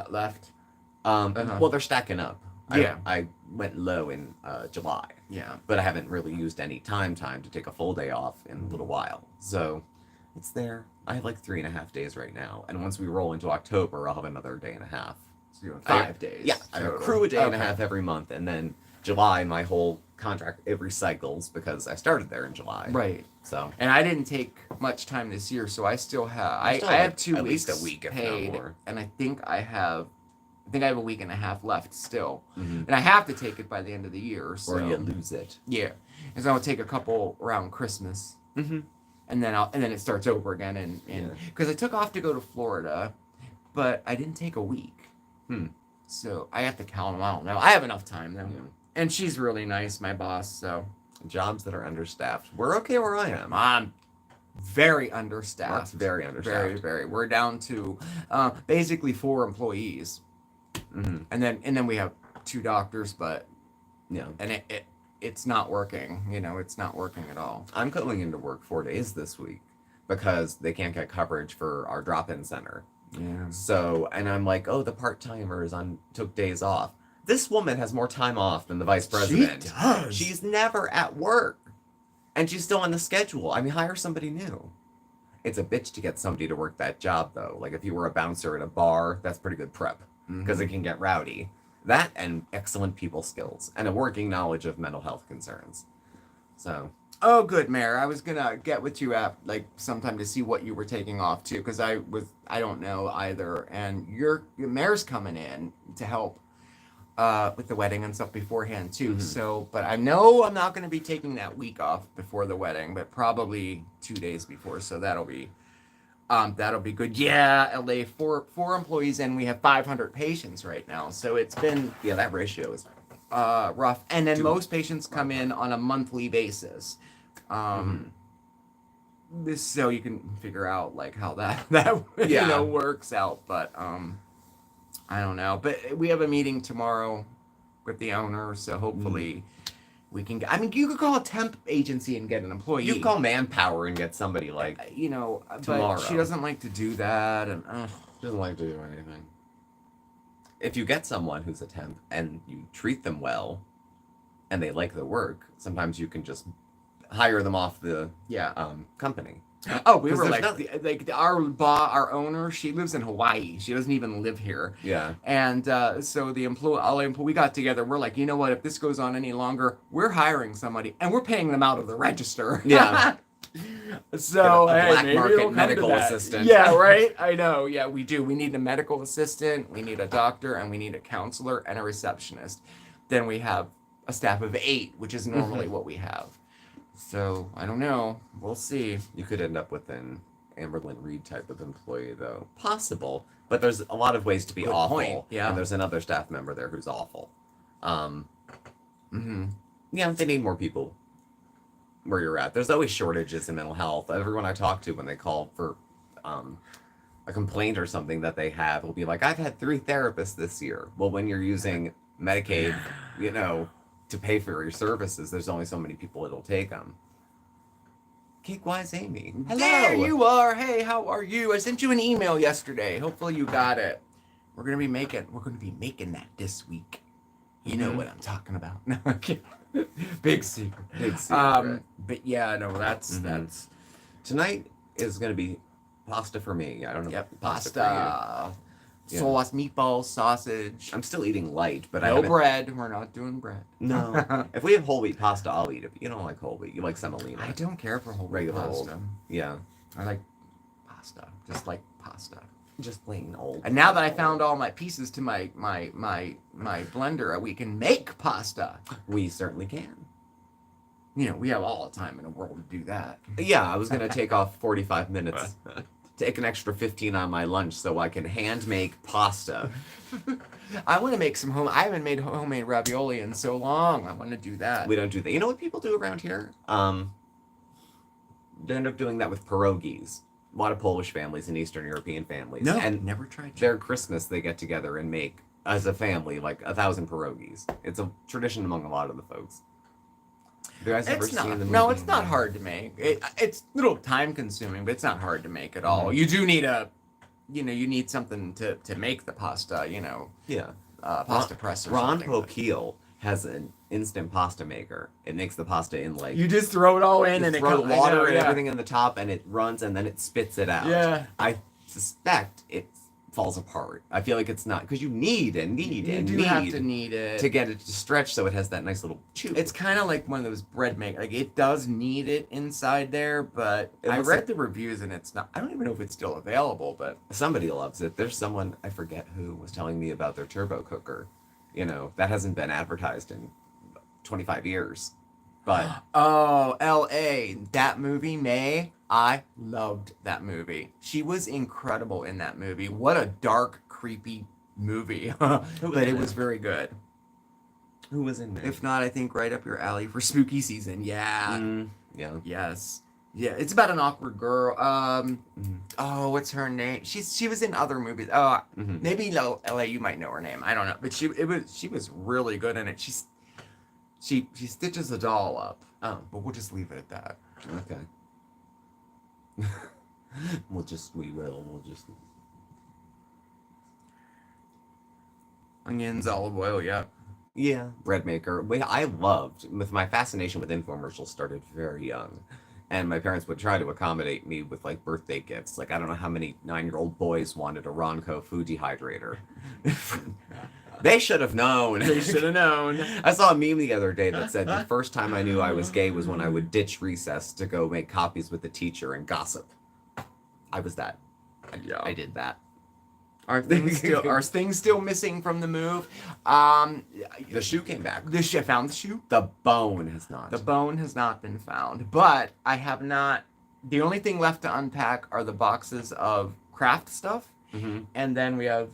left. Well, they're stacking up. Yeah. I went low in July, Yeah. but I haven't really used any time to take a full day off in a little while. So it's there. I have like 3.5 days right now. And once we roll into October, I'll have another day and a half. So you're doing I- 5 days. Yeah, I total. accrue a day and a Okay. half every month. And then July, my whole contract, it recycles because I started there in July. Right. So And I didn't take much time this year, so I still have. You I still have have 2 at weeks least a week, if not paid, more. and I think I have a week and a half left still, Mhm. and I have to take it by the end of the year. So or you lose it. yeah, and so I'll take a couple around Christmas, Mm-hmm. and then it starts over again, and Yeah. because I took off to go to Florida, but I didn't take a week. Hmm. So I have to count them. I don't know. I have enough time though, Yeah. and she's really nice, my boss. So Jobs that are understaffed. We're okay where I am. I'm very understaffed. Mark's very understaffed. Very, very. We're down to basically 4 employees, Mm-hmm. and then we have 2 doctors, but Yeah. and it's not working. It's not working at all. I'm going into work 4 days this week because they can't get coverage for our drop-in center. Yeah. So, and I'm like, oh, the part-timers took days off. This woman has more time off than the vice president. She does. She's never at work. And she's still on the schedule. I mean, hire somebody new. It's a bitch to get somebody to work that job, though. Like, if you were a bouncer at a bar, that's pretty good prep. Because it can get rowdy. That and excellent people skills. And a working knowledge of mental health concerns. So, Oh, good, Mayor. I was gonna get with you at sometime to see what you were taking off too, because I don't know either. And your Mayor's coming in to help. with the wedding and stuff beforehand too. Mhm. So, but I know I'm not going to be taking that week off before the wedding, but probably 2 days before. So that'll be good. Yeah, LA, four employees, and we have 500 patients right now. So it's been Yeah, that ratio is. rough. And then Too- most patients come in on a monthly basis. This so you can figure out like how that Yeah. works out. But I don't know. But we have a meeting tomorrow with the owner, so hopefully we can get. I mean, you could call a temp agency and get an employee. You call Manpower and get somebody like But tomorrow. she doesn't like to do that, and doesn't like to do anything. If you get someone who's a temp and you treat them well, and they like the work, sometimes you can just hire them off the company. Oh, we 'Cause were there's like our owner. She lives in Hawaii. She doesn't even live here. Yeah. And so we got together. We're like, you know what? If this goes on any longer, we're hiring somebody and we're paying them out of the register. Yeah. So A black maybe market it'll come to medical that. assistant. Yeah, right. I know. Yeah, we do. We need a medical assistant. We need a doctor, and we need a counselor and a receptionist. Then we have a staff of 8, which is normally what we have. So I don't know. We'll see. You could end up with an Amberlyn Reed type of employee, though. Possible. But there's a lot of ways to be Good awful. point, yeah. And there's another staff member there who's awful. Mm-hmm. Yeah, they need more people where you're at. There's always shortages in mental health. Everyone I talk to when they call for a complaint or something that they have will be like, I've had 3 therapists this year. Well, when you're using Medicaid, to pay for your services, there's only so many people it'll take them. Cake-wise Amy. Hello. There you are. Hey, how are you? I sent you an email yesterday. Hopefully you got it. We're gonna be making that this week. You know what I'm talking about. No, I'm kidding. Big secret. Big secret. But yeah, no, that's Tonight is going to be pasta for me. I don't know. pasta. Yeah. Sauce, meatballs, sausage. I'm still eating light, but no bread. We're not doing bread. No. If we have whole wheat pasta, I'll eat it. But you don't like whole wheat. You like semolina. I don't care for whole wheat Regular pasta. old. Yeah. I like pasta. Just like pasta. Just plain old. And now that I found all my pieces to my blender, we can make pasta. We certainly can. We have all the time in the world to do that. Yeah, I was going to take off 45 minutes. Take an extra 15 on my lunch so I can hand make pasta. I want to make I haven't made homemade ravioli in so long. I want to do that. We don't do that. You know what people do around here? They end up doing that with pierogies. A lot of Polish families and Eastern European families. No, and never tried. Their Christmas, they get together and make, as a family, like 1,000 pierogies. It's a tradition among a lot of the folks. Have you guys ever seen the movie? No, it's not hard to make. It's a little time consuming, but it's not hard to make at all. You do need you need something to make the pasta. Yeah. Pasta press or Ron something. Popeil has an instant pasta maker. It makes the pasta in You just throw it all in and throw it water and everything in the top, and it runs, and then it spits it out. Yeah. I suspect it falls apart. I feel like it's not, because you need and need You and do need have to knead it to get it to stretch so it has that nice little chew. It's kind of like one of those bread make. Like it does need it inside there, but It I looks read like- the reviews and it's not. I don't even know if it's still available, but Somebody loves it. There's someone, I forget who, was telling me about their turbo cooker. That hasn't been advertised in 25 years. But oh, L.A. That movie, May. I loved that movie. She was incredible in that movie. What a dark, creepy movie. But it was very good. who was in there? If not, I think right up your alley for spooky season. Yeah. Yeah. Yes. Yeah, it's about an awkward girl. Oh, what's her name? She was in other movies. Oh, maybe L.A. You might know her name. I don't know, but she was really good in it. She stitches the doll up. Oh, but we'll just leave it at that. Okay. We'll just Onions, olive oil, yeah. Yeah, bread maker. I loved, with my fascination with infomercials started very young. And my parents would try to accommodate me with like birthday gifts. Like I don't know how many 9-year-old boys wanted a Ronco food dehydrator. They should have known. They should have known. I saw a meme the other day that said the first time I knew I was gay was when I would ditch recess to go make copies with the teacher and gossip. I was that. Yeah. I did that. Are things still missing from the move? The shoe came back. I found the shoe. The bone has not. The bone has not been found, but I have not. The only thing left to unpack are the boxes of craft stuff, and then we have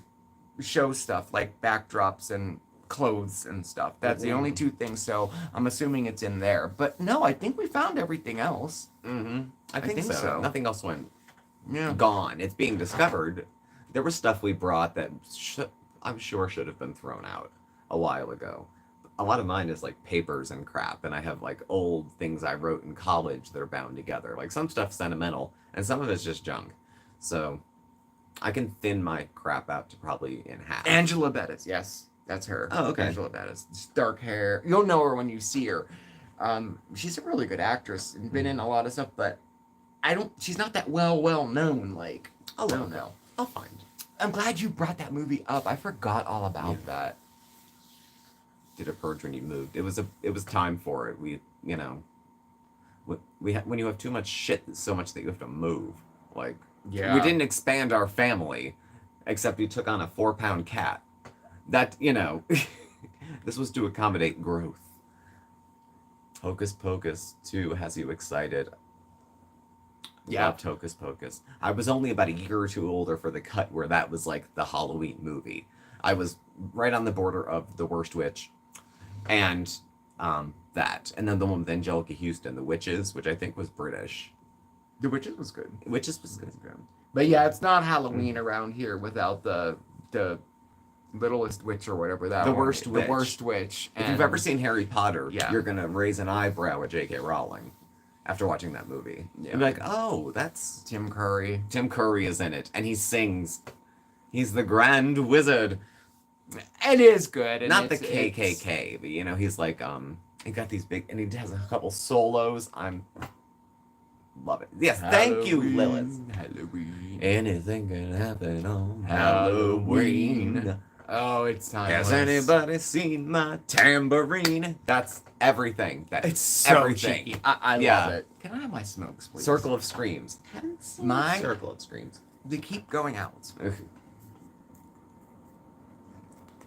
show stuff like backdrops and clothes and stuff. That's the only two things. So I'm assuming it's in there. But no, I think we found everything else. I think so. Nothing else went gone. It's being discovered. There was stuff we brought that I'm sure should have been thrown out a while ago. A lot of mine is like papers and crap, and I have like old things I wrote in college that are bound together. Like some stuff's sentimental, and some of it's just junk. So I can thin my crap out to probably in half. Angela Bettis, yes, that's her. Oh, okay. Angela Bettis, just dark hair. You'll know her when you see her. She's a really good actress and been in a lot of stuff, but she's not that well known. Like, I don't know. I'll find. I'm glad you brought that movie up. I forgot all about that. Did a purge when you moved. It was time for it. When you have too much shit, so much that you have to move. Like, we didn't expand our family, except we took on a 4-pound cat. That, this was to accommodate growth. Hocus Pocus 2 has you excited. Loved Hocus Pocus. I was only about a year or two older for the cut where that was like the Halloween movie. I was right on the border of The Worst Witch and that. And then the one with Angelica Houston, The Witches, which I think was British. The Witches was good. Witches was good. But yeah, it's not Halloween around here without the Littlest Witch or whatever that The one Worst is. Witch. The Worst Witch. If you've ever seen Harry Potter, Yeah. you're going to raise an eyebrow at J.K. Rowling after watching that movie. Yeah. You'll be like, oh, that's... Tim Curry. Tim Curry is in it, and he sings. He's the Grand Wizard. It is good. And Not the KKK, but he's like, he got these big, and he has a couple solos. Love it. Yes, thank you, Lilith. Halloween. Anything can happen on Halloween. Oh, it's time. Has anybody seen my tambourine? That's everything. It's so everything. cheeky. I love it. Can I have my smokes, please? Circle of Screams. My Circle of Screams. They keep going out.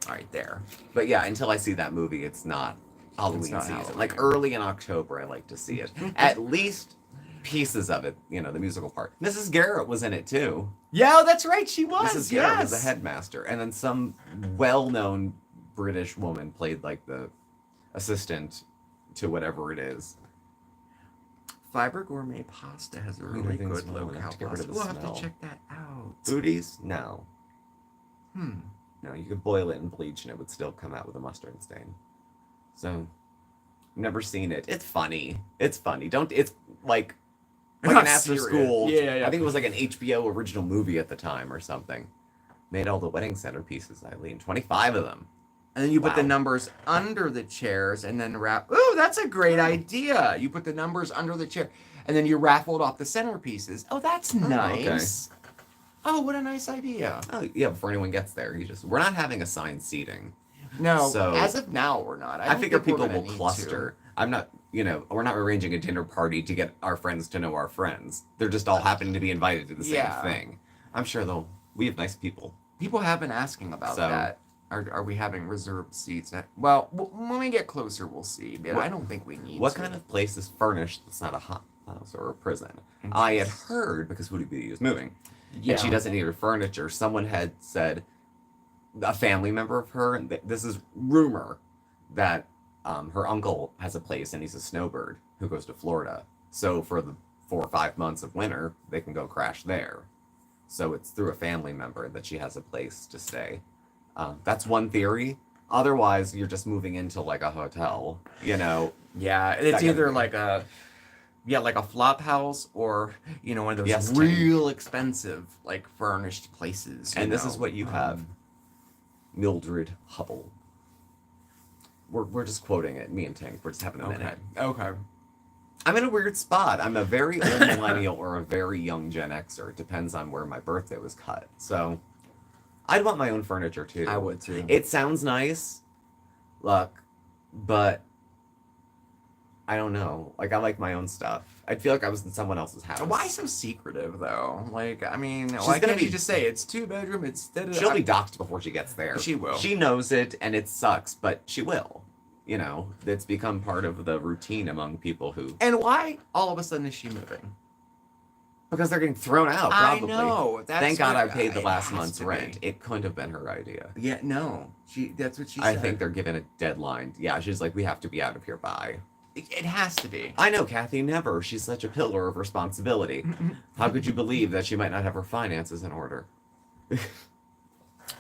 All right, there. But yeah, until I see that movie, it's not Halloween season. Halloween. Like early in October, I like to see it. At least pieces of it, the musical part. Mrs. Garrett was in it too. Yeah, that's right. She was. Mrs. Garrett was the headmaster, and then some well-known British woman played like the assistant to whatever it is. Fiber Gourmet Pasta has a really good low-cal to get rid of pasta. the We'll have smell. to check that out. Booties? No. No, you could boil it in bleach and it would still come out with a mustard stain. So, never seen it. It's funny. It's like an Not after serious. school. Yeah. I think it was like an HBO original movie at the time or something. Made all the wedding centerpieces, Eileen. 25 of them. And then you put the Wow. numbers under the chairs and then wrap. Ooh, that's a great idea. You put the numbers under the chair and then you raffled off the centerpieces. Oh, that's nice. Oh, what a nice idea. Oh, yeah, before anyone gets there. We're not having assigned seating. No, So- as of now, we're not. I don't figure think we're people gonna will need cluster. I'm not, we're not arranging a dinner party to get our friends to know our friends. They're just all happening to be invited to the same Yeah. thing. I'm sure we have nice people. to. People have been asking about So- that. Are we having reserved seats? Well, when we get closer, we'll see. But I don't think we need What to. kind of place is furnished that's not a hot house or a prison? I had heard, because Hootie Booty is moving, Yeah. and she doesn't need her furniture, someone had said, a family member of her, and this is rumor, that her uncle has a place and he's a snowbird who goes to Florida. So for the 4 or 5 months of winter, they can go crash there. So it's through a family member that she has a place to stay. That's one theory. Otherwise, you're just moving into like a hotel, Yeah, That it's kind of either thing. like a flop house or one of those Yes, real expensive like furnished places. And this is what you have. Mildred Hubble. We're just quoting it, me and Tank. We're just having a minute. Okay. I'm in a weird spot. I'm a very old millennial or a very young Gen Xer. It depends on where my birthday was cut. So I'd want my own furniture too. I would too. It sounds nice, look, but I don't know. Like, I like my own stuff. I'd feel like I was in someone else's house. Why so secretive though? Like, I mean, She's why gonna can't be- you just say it's 2 bedroom? She'll be doxxed before she gets there. She will. She knows it, and it sucks, but she will. You know, it's become part of the routine among people who... And why all of a sudden is she moving? Because they're getting thrown out, probably. I know. Thank God I paid the it last has month's to rent. be. It couldn't have been her idea. Yeah, no. That's what she I said. think they're given a deadline. Yeah, she's like, we have to be out of here by... It has to be. I know, Kathy, never. She's such a pillar of responsibility. How could you believe that she might not have her finances in order?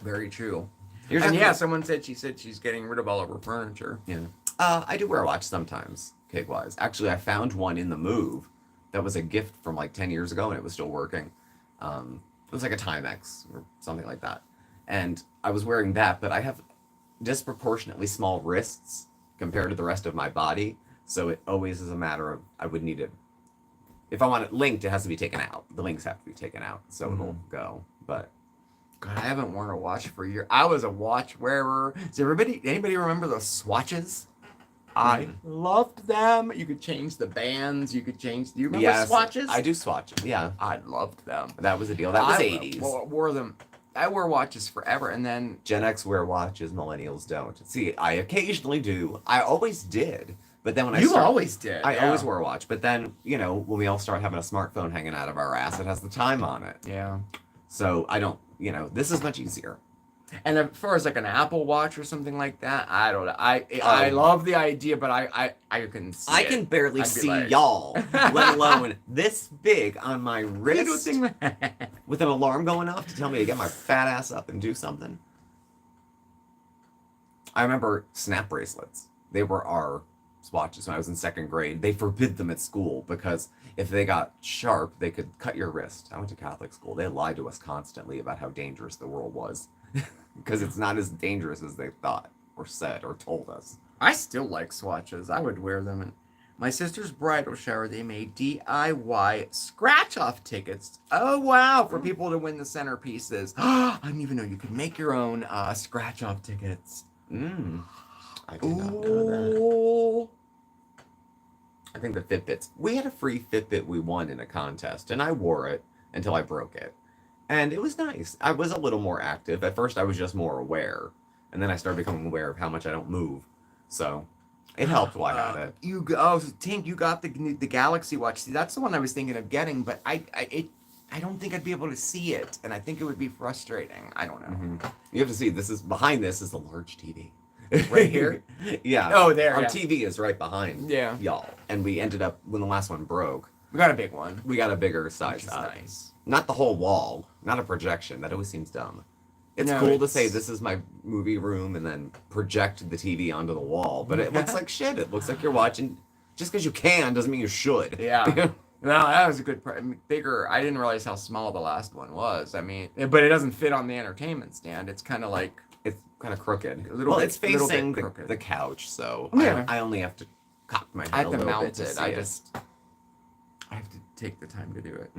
Very true. You're And talking- yeah, someone said she's getting rid of all of her furniture. Yeah. I do wear a watch sometimes, cake-wise. Actually, I found one in the move that was a gift from like 10 years ago, and it was still working. It was like a Timex or something like that. And I was wearing that, but I have disproportionately small wrists compared to the rest of my body. So it always is a matter of, I would need it. If I want it linked, it has to be taken out. The links have to be taken out, so it'll go. But God, I haven't worn a watch for a year. I was a watch wearer. Does anybody remember those swatches? I loved them. You could change the bands. You could change. Do you remember swatches? I do swatches. Yeah, I loved them. that was a deal. That was 80s. Wore them. I wore watches forever, and then Gen X wear watches, millennials don't. See, I occasionally do. I always did. But then when I always did. I always wore a watch. But then, you know, when we all start having a smartphone hanging out of our ass, it has the time on it. Yeah. So I don't, you know, this is much easier. And as far as like an Apple Watch or something like that, I don't know. I love the idea, but I couldn't see I it. can barely I'd be see like- y'all, let alone this big on my wrist with an alarm going off to tell me to get my fat ass up and do something. I remember snap bracelets. They were our watches when I was in second grade. They forbid them at school because if they got sharp, they could cut your wrist. I went to Catholic school. They lied to us constantly about how dangerous the world was because it's not as dangerous as they thought or said or told us. I still like swatches. I would wear them. In my sister's bridal shower, they made DIY scratch-off tickets. Oh, wow, for people to win the centerpieces. I didn't even know you could make your own scratch-off tickets. I did not know that. Ooh. I think the Fitbits. We had a free Fitbit we won in a contest, and I wore it until I broke it. And it was nice. I was a little more active. At first, I was just more aware. And then I started becoming aware of how much I don't move. So it helped while I got it. Tink, you got the Galaxy Watch. See, that's the one I was thinking of getting, but I don't think I'd be able to see it, and I think it would be frustrating. I don't know. You have to see, behind this is the large TV. Right here? Yeah. Oh, there, Our yeah. TV is right behind y'all. And we ended up, when the last one broke, We got a big one. we got a bigger Which size is up. nice. Not the whole wall. Not a projection. That always seems dumb. It's No, cool to it's- say this is my movie room and then project the TV onto the wall, but it looks like shit. It looks like you're watching. Just because you can doesn't mean you should. Yeah. No, that was a good, bigger. I didn't realize how small the last one was. I mean, but it doesn't fit on the entertainment stand. It's kind of like It's kind of crooked. A little Well, bit- it's little bit facing crooked. the couch, so Yeah. I only have to cock my head I have a to little mount bit to it. see I have to take the time to do it.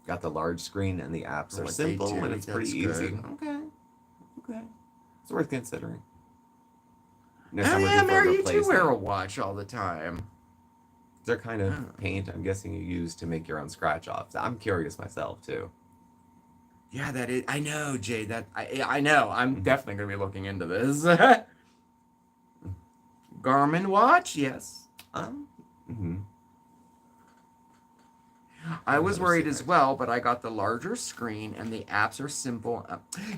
Got the large screen and the apps are Like simple A2, and it's pretty that's easy. good. Okay. It's worth considering. Oh I'm yeah, looking for a Mary, you do wear a replacement. watch all the time. They're kind of Oh. paint, I'm guessing you use to make your own scratch offs. I'm curious myself too. Yeah, that is. I know, Jay. That I know. I'm definitely gonna be looking into this. Garmin watch, yes. Mm-hmm. I was Another worried as secret. well, but I got the larger screen and the apps are simple.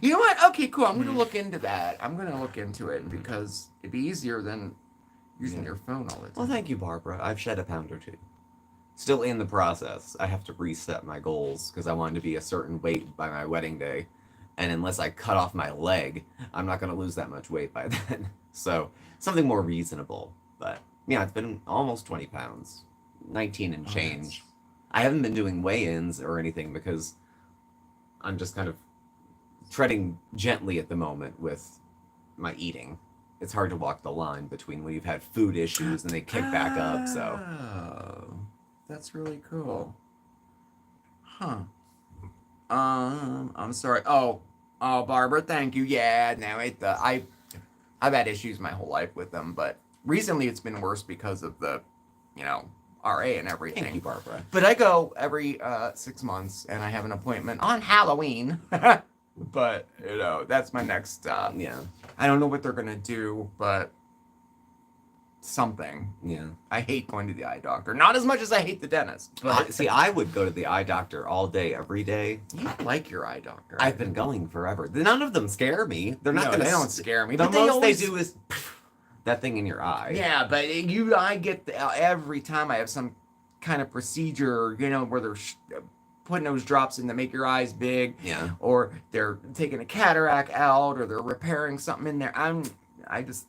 You know what? Okay, cool. I'm gonna look into that. I'm gonna look into it because it'd be easier than using your phone all the time. Well, thank you, Barbara. I've shed a pound or two. Still in the process. I have to reset my goals because I wanted to be a certain weight by my wedding day. And unless I cut off my leg, I'm not going to lose that much weight by then. So something more reasonable. But yeah, it's been almost 20 pounds. 19 and change. I haven't been doing weigh-ins or anything because I'm just kind of treading gently at the moment with my eating. It's hard to walk the line between when you've had food issues and they kick back up, so. Oh, that's really cool. Huh. I'm sorry. Oh, Barbara, thank you. Yeah, no, I've had issues my whole life with them, but recently it's been worse because of the, RA and everything. Thank you, Barbara. But I go every 6 months, and I have an appointment on Halloween. But, that's my next, Yeah. I don't know what they're going to do, but something. Yeah. I hate going to the eye doctor. Not as much as I hate the dentist. But See, I would go to the eye doctor all day, every day. you like your eye doctor. I've been going forever. None of them scare me. They're not No, going to. they don't scare me. The But most always... they do is that thing in your eye. Yeah, but I get every time I have some kind of procedure, where they're putting those drops in to make your eyes big. Yeah. Or they're taking a cataract out, or they're repairing something in there. I just,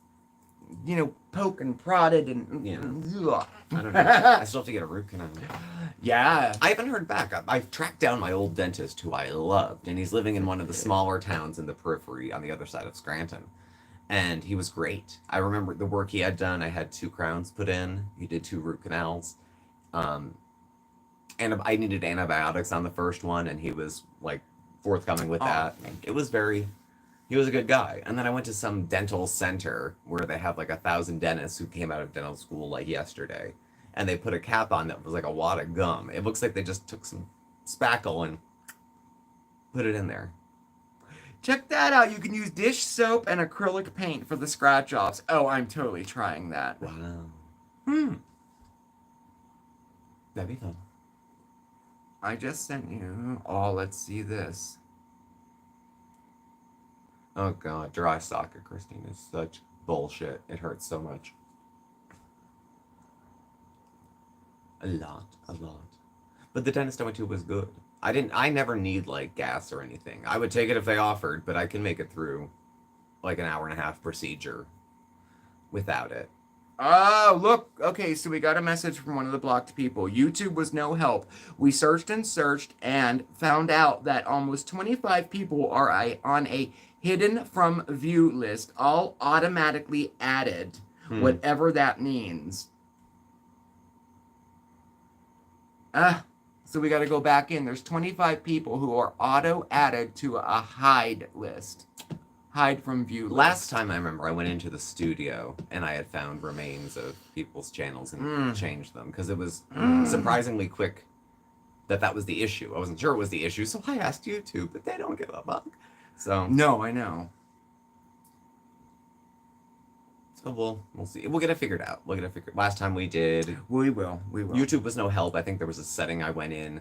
poke and prodded and. Yeah. Ugh. I don't know. I still have to get a root canal. Yeah. I haven't heard back. I've tracked down my old dentist who I loved, and he's living in one of the smaller towns in the periphery on the other side of Scranton. And he was great. I remember the work he had done. I had 2 crowns put in. He did 2 root canals. And I needed antibiotics on the first one, and he was like forthcoming with that. He was a good guy. And then I went to some dental center where they have like 1,000 dentists who came out of dental school like yesterday. And they put a cap on that was like a wad of gum. It looks like they just took some spackle and put it in there. Check that out. You can use dish soap and acrylic paint for the scratch offs. Oh, I'm totally trying that. Wow. That'd be fun. I just sent you. Oh, let's see this. Oh god, dry socket, Christine, is such bullshit. It hurts so much. A lot. But the dentist I went to was good. I never need like gas or anything. I would take it if they offered, but I can make it through like an 1.5-hour procedure without it. Oh, look. Okay, so we got a message from one of the blocked people. YouTube was no help. We searched and found out that almost 25 people are on a hidden from view list, all automatically added, whatever that means. So we got to go back in. There's 25 people who are auto-added to a hide list. Hide from view list. Last time I remember I went into the studio and I had found remains of people's channels and changed them because it was surprisingly quick that was the issue. I wasn't sure it was the issue, so I asked YouTube, but they don't give a fuck. So no, I know. So we'll see. We'll get it figured out. Last time we did. We will. YouTube was no help. I think there was a setting I went in,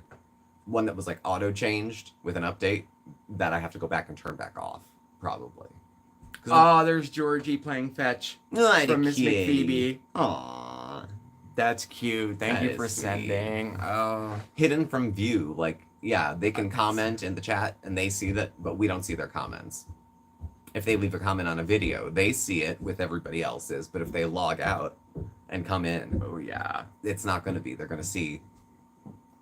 one that was like auto changed with an update that I have to go back and turn back off, probably. Oh, there's Georgie playing fetch from Miss McPhoebe. Aww. That's cute. Thank you for sending. Oh. Hidden from view. Like, yeah, they can comment in the chat and they see that, but we don't see their comments. If they leave a comment on a video, they see it with everybody else's, but if they log out and come in, oh yeah, it's not going to be. They're going to see.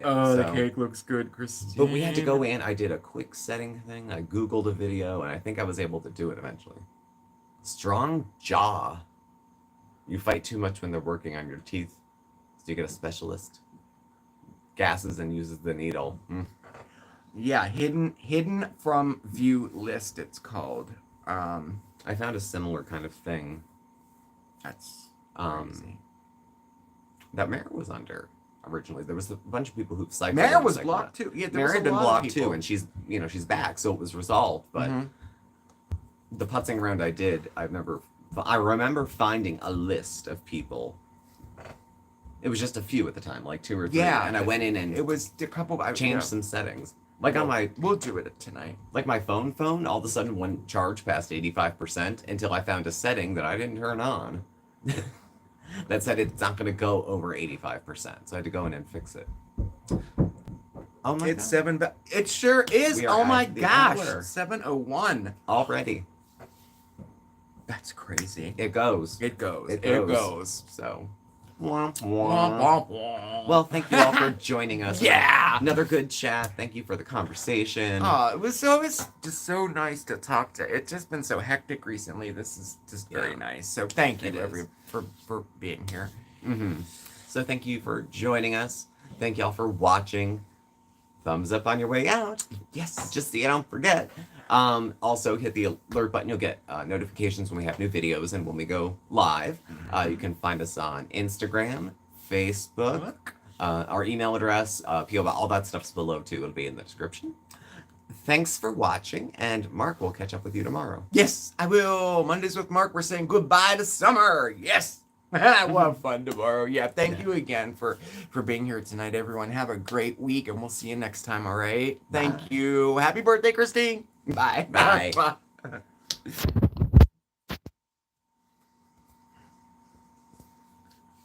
Oh, the cake looks good, Christine. But we had to go in. I did a quick setting thing. I Googled a video, and I think I was able to do it eventually. Strong jaw. You fight too much when they're working on your teeth, so you get a specialist. Gasses and uses the needle. Yeah, hidden from view list. It's called. I found a similar kind of thing. That's crazy. That Mare was under originally. There was a bunch of people who cycled. Mare was blocked too. Yeah, Mare had been blocked too, and she's back, so it was resolved. But the putzing round I did, I remember finding a list of people. It was just a few at the time, like 2 or 3. Yeah, and I went in and it was a couple. I changed some settings. Like on my, we'll do it tonight. Like my phone, all of a sudden wouldn't charge past 85% until I found a setting that I didn't turn on that said it's not going to go over 85%. So I had to go in and fix it. Oh my it's God. It sure is. Oh my gosh, 7:01 already. That's crazy. It goes. So. Womp, womp. Well, thank you all for joining us. Yeah. Another good chat. Thank you for the conversation. Oh, it was just so nice to talk to. It's just been so hectic recently. This is just very nice. So thank you for being here. So thank you for joining us. Thank y'all for watching. Thumbs up on your way out. Yes. Just so you don't forget. Also, hit the alert button. You'll get notifications when we have new videos and when we go live. You can find us on Instagram, Facebook, our email address, PO, all that stuff's below too. It'll be in the description. Thanks for watching, and Marc will catch up with you tomorrow. Yes, I will. Mondays with Marc. We're saying goodbye to summer. Yes. We'll have fun tomorrow. Yeah, thank you again for being here tonight, everyone. Have a great week, and we'll see you next time, all right? Thank you. Happy birthday, Christine. Bye. Bye.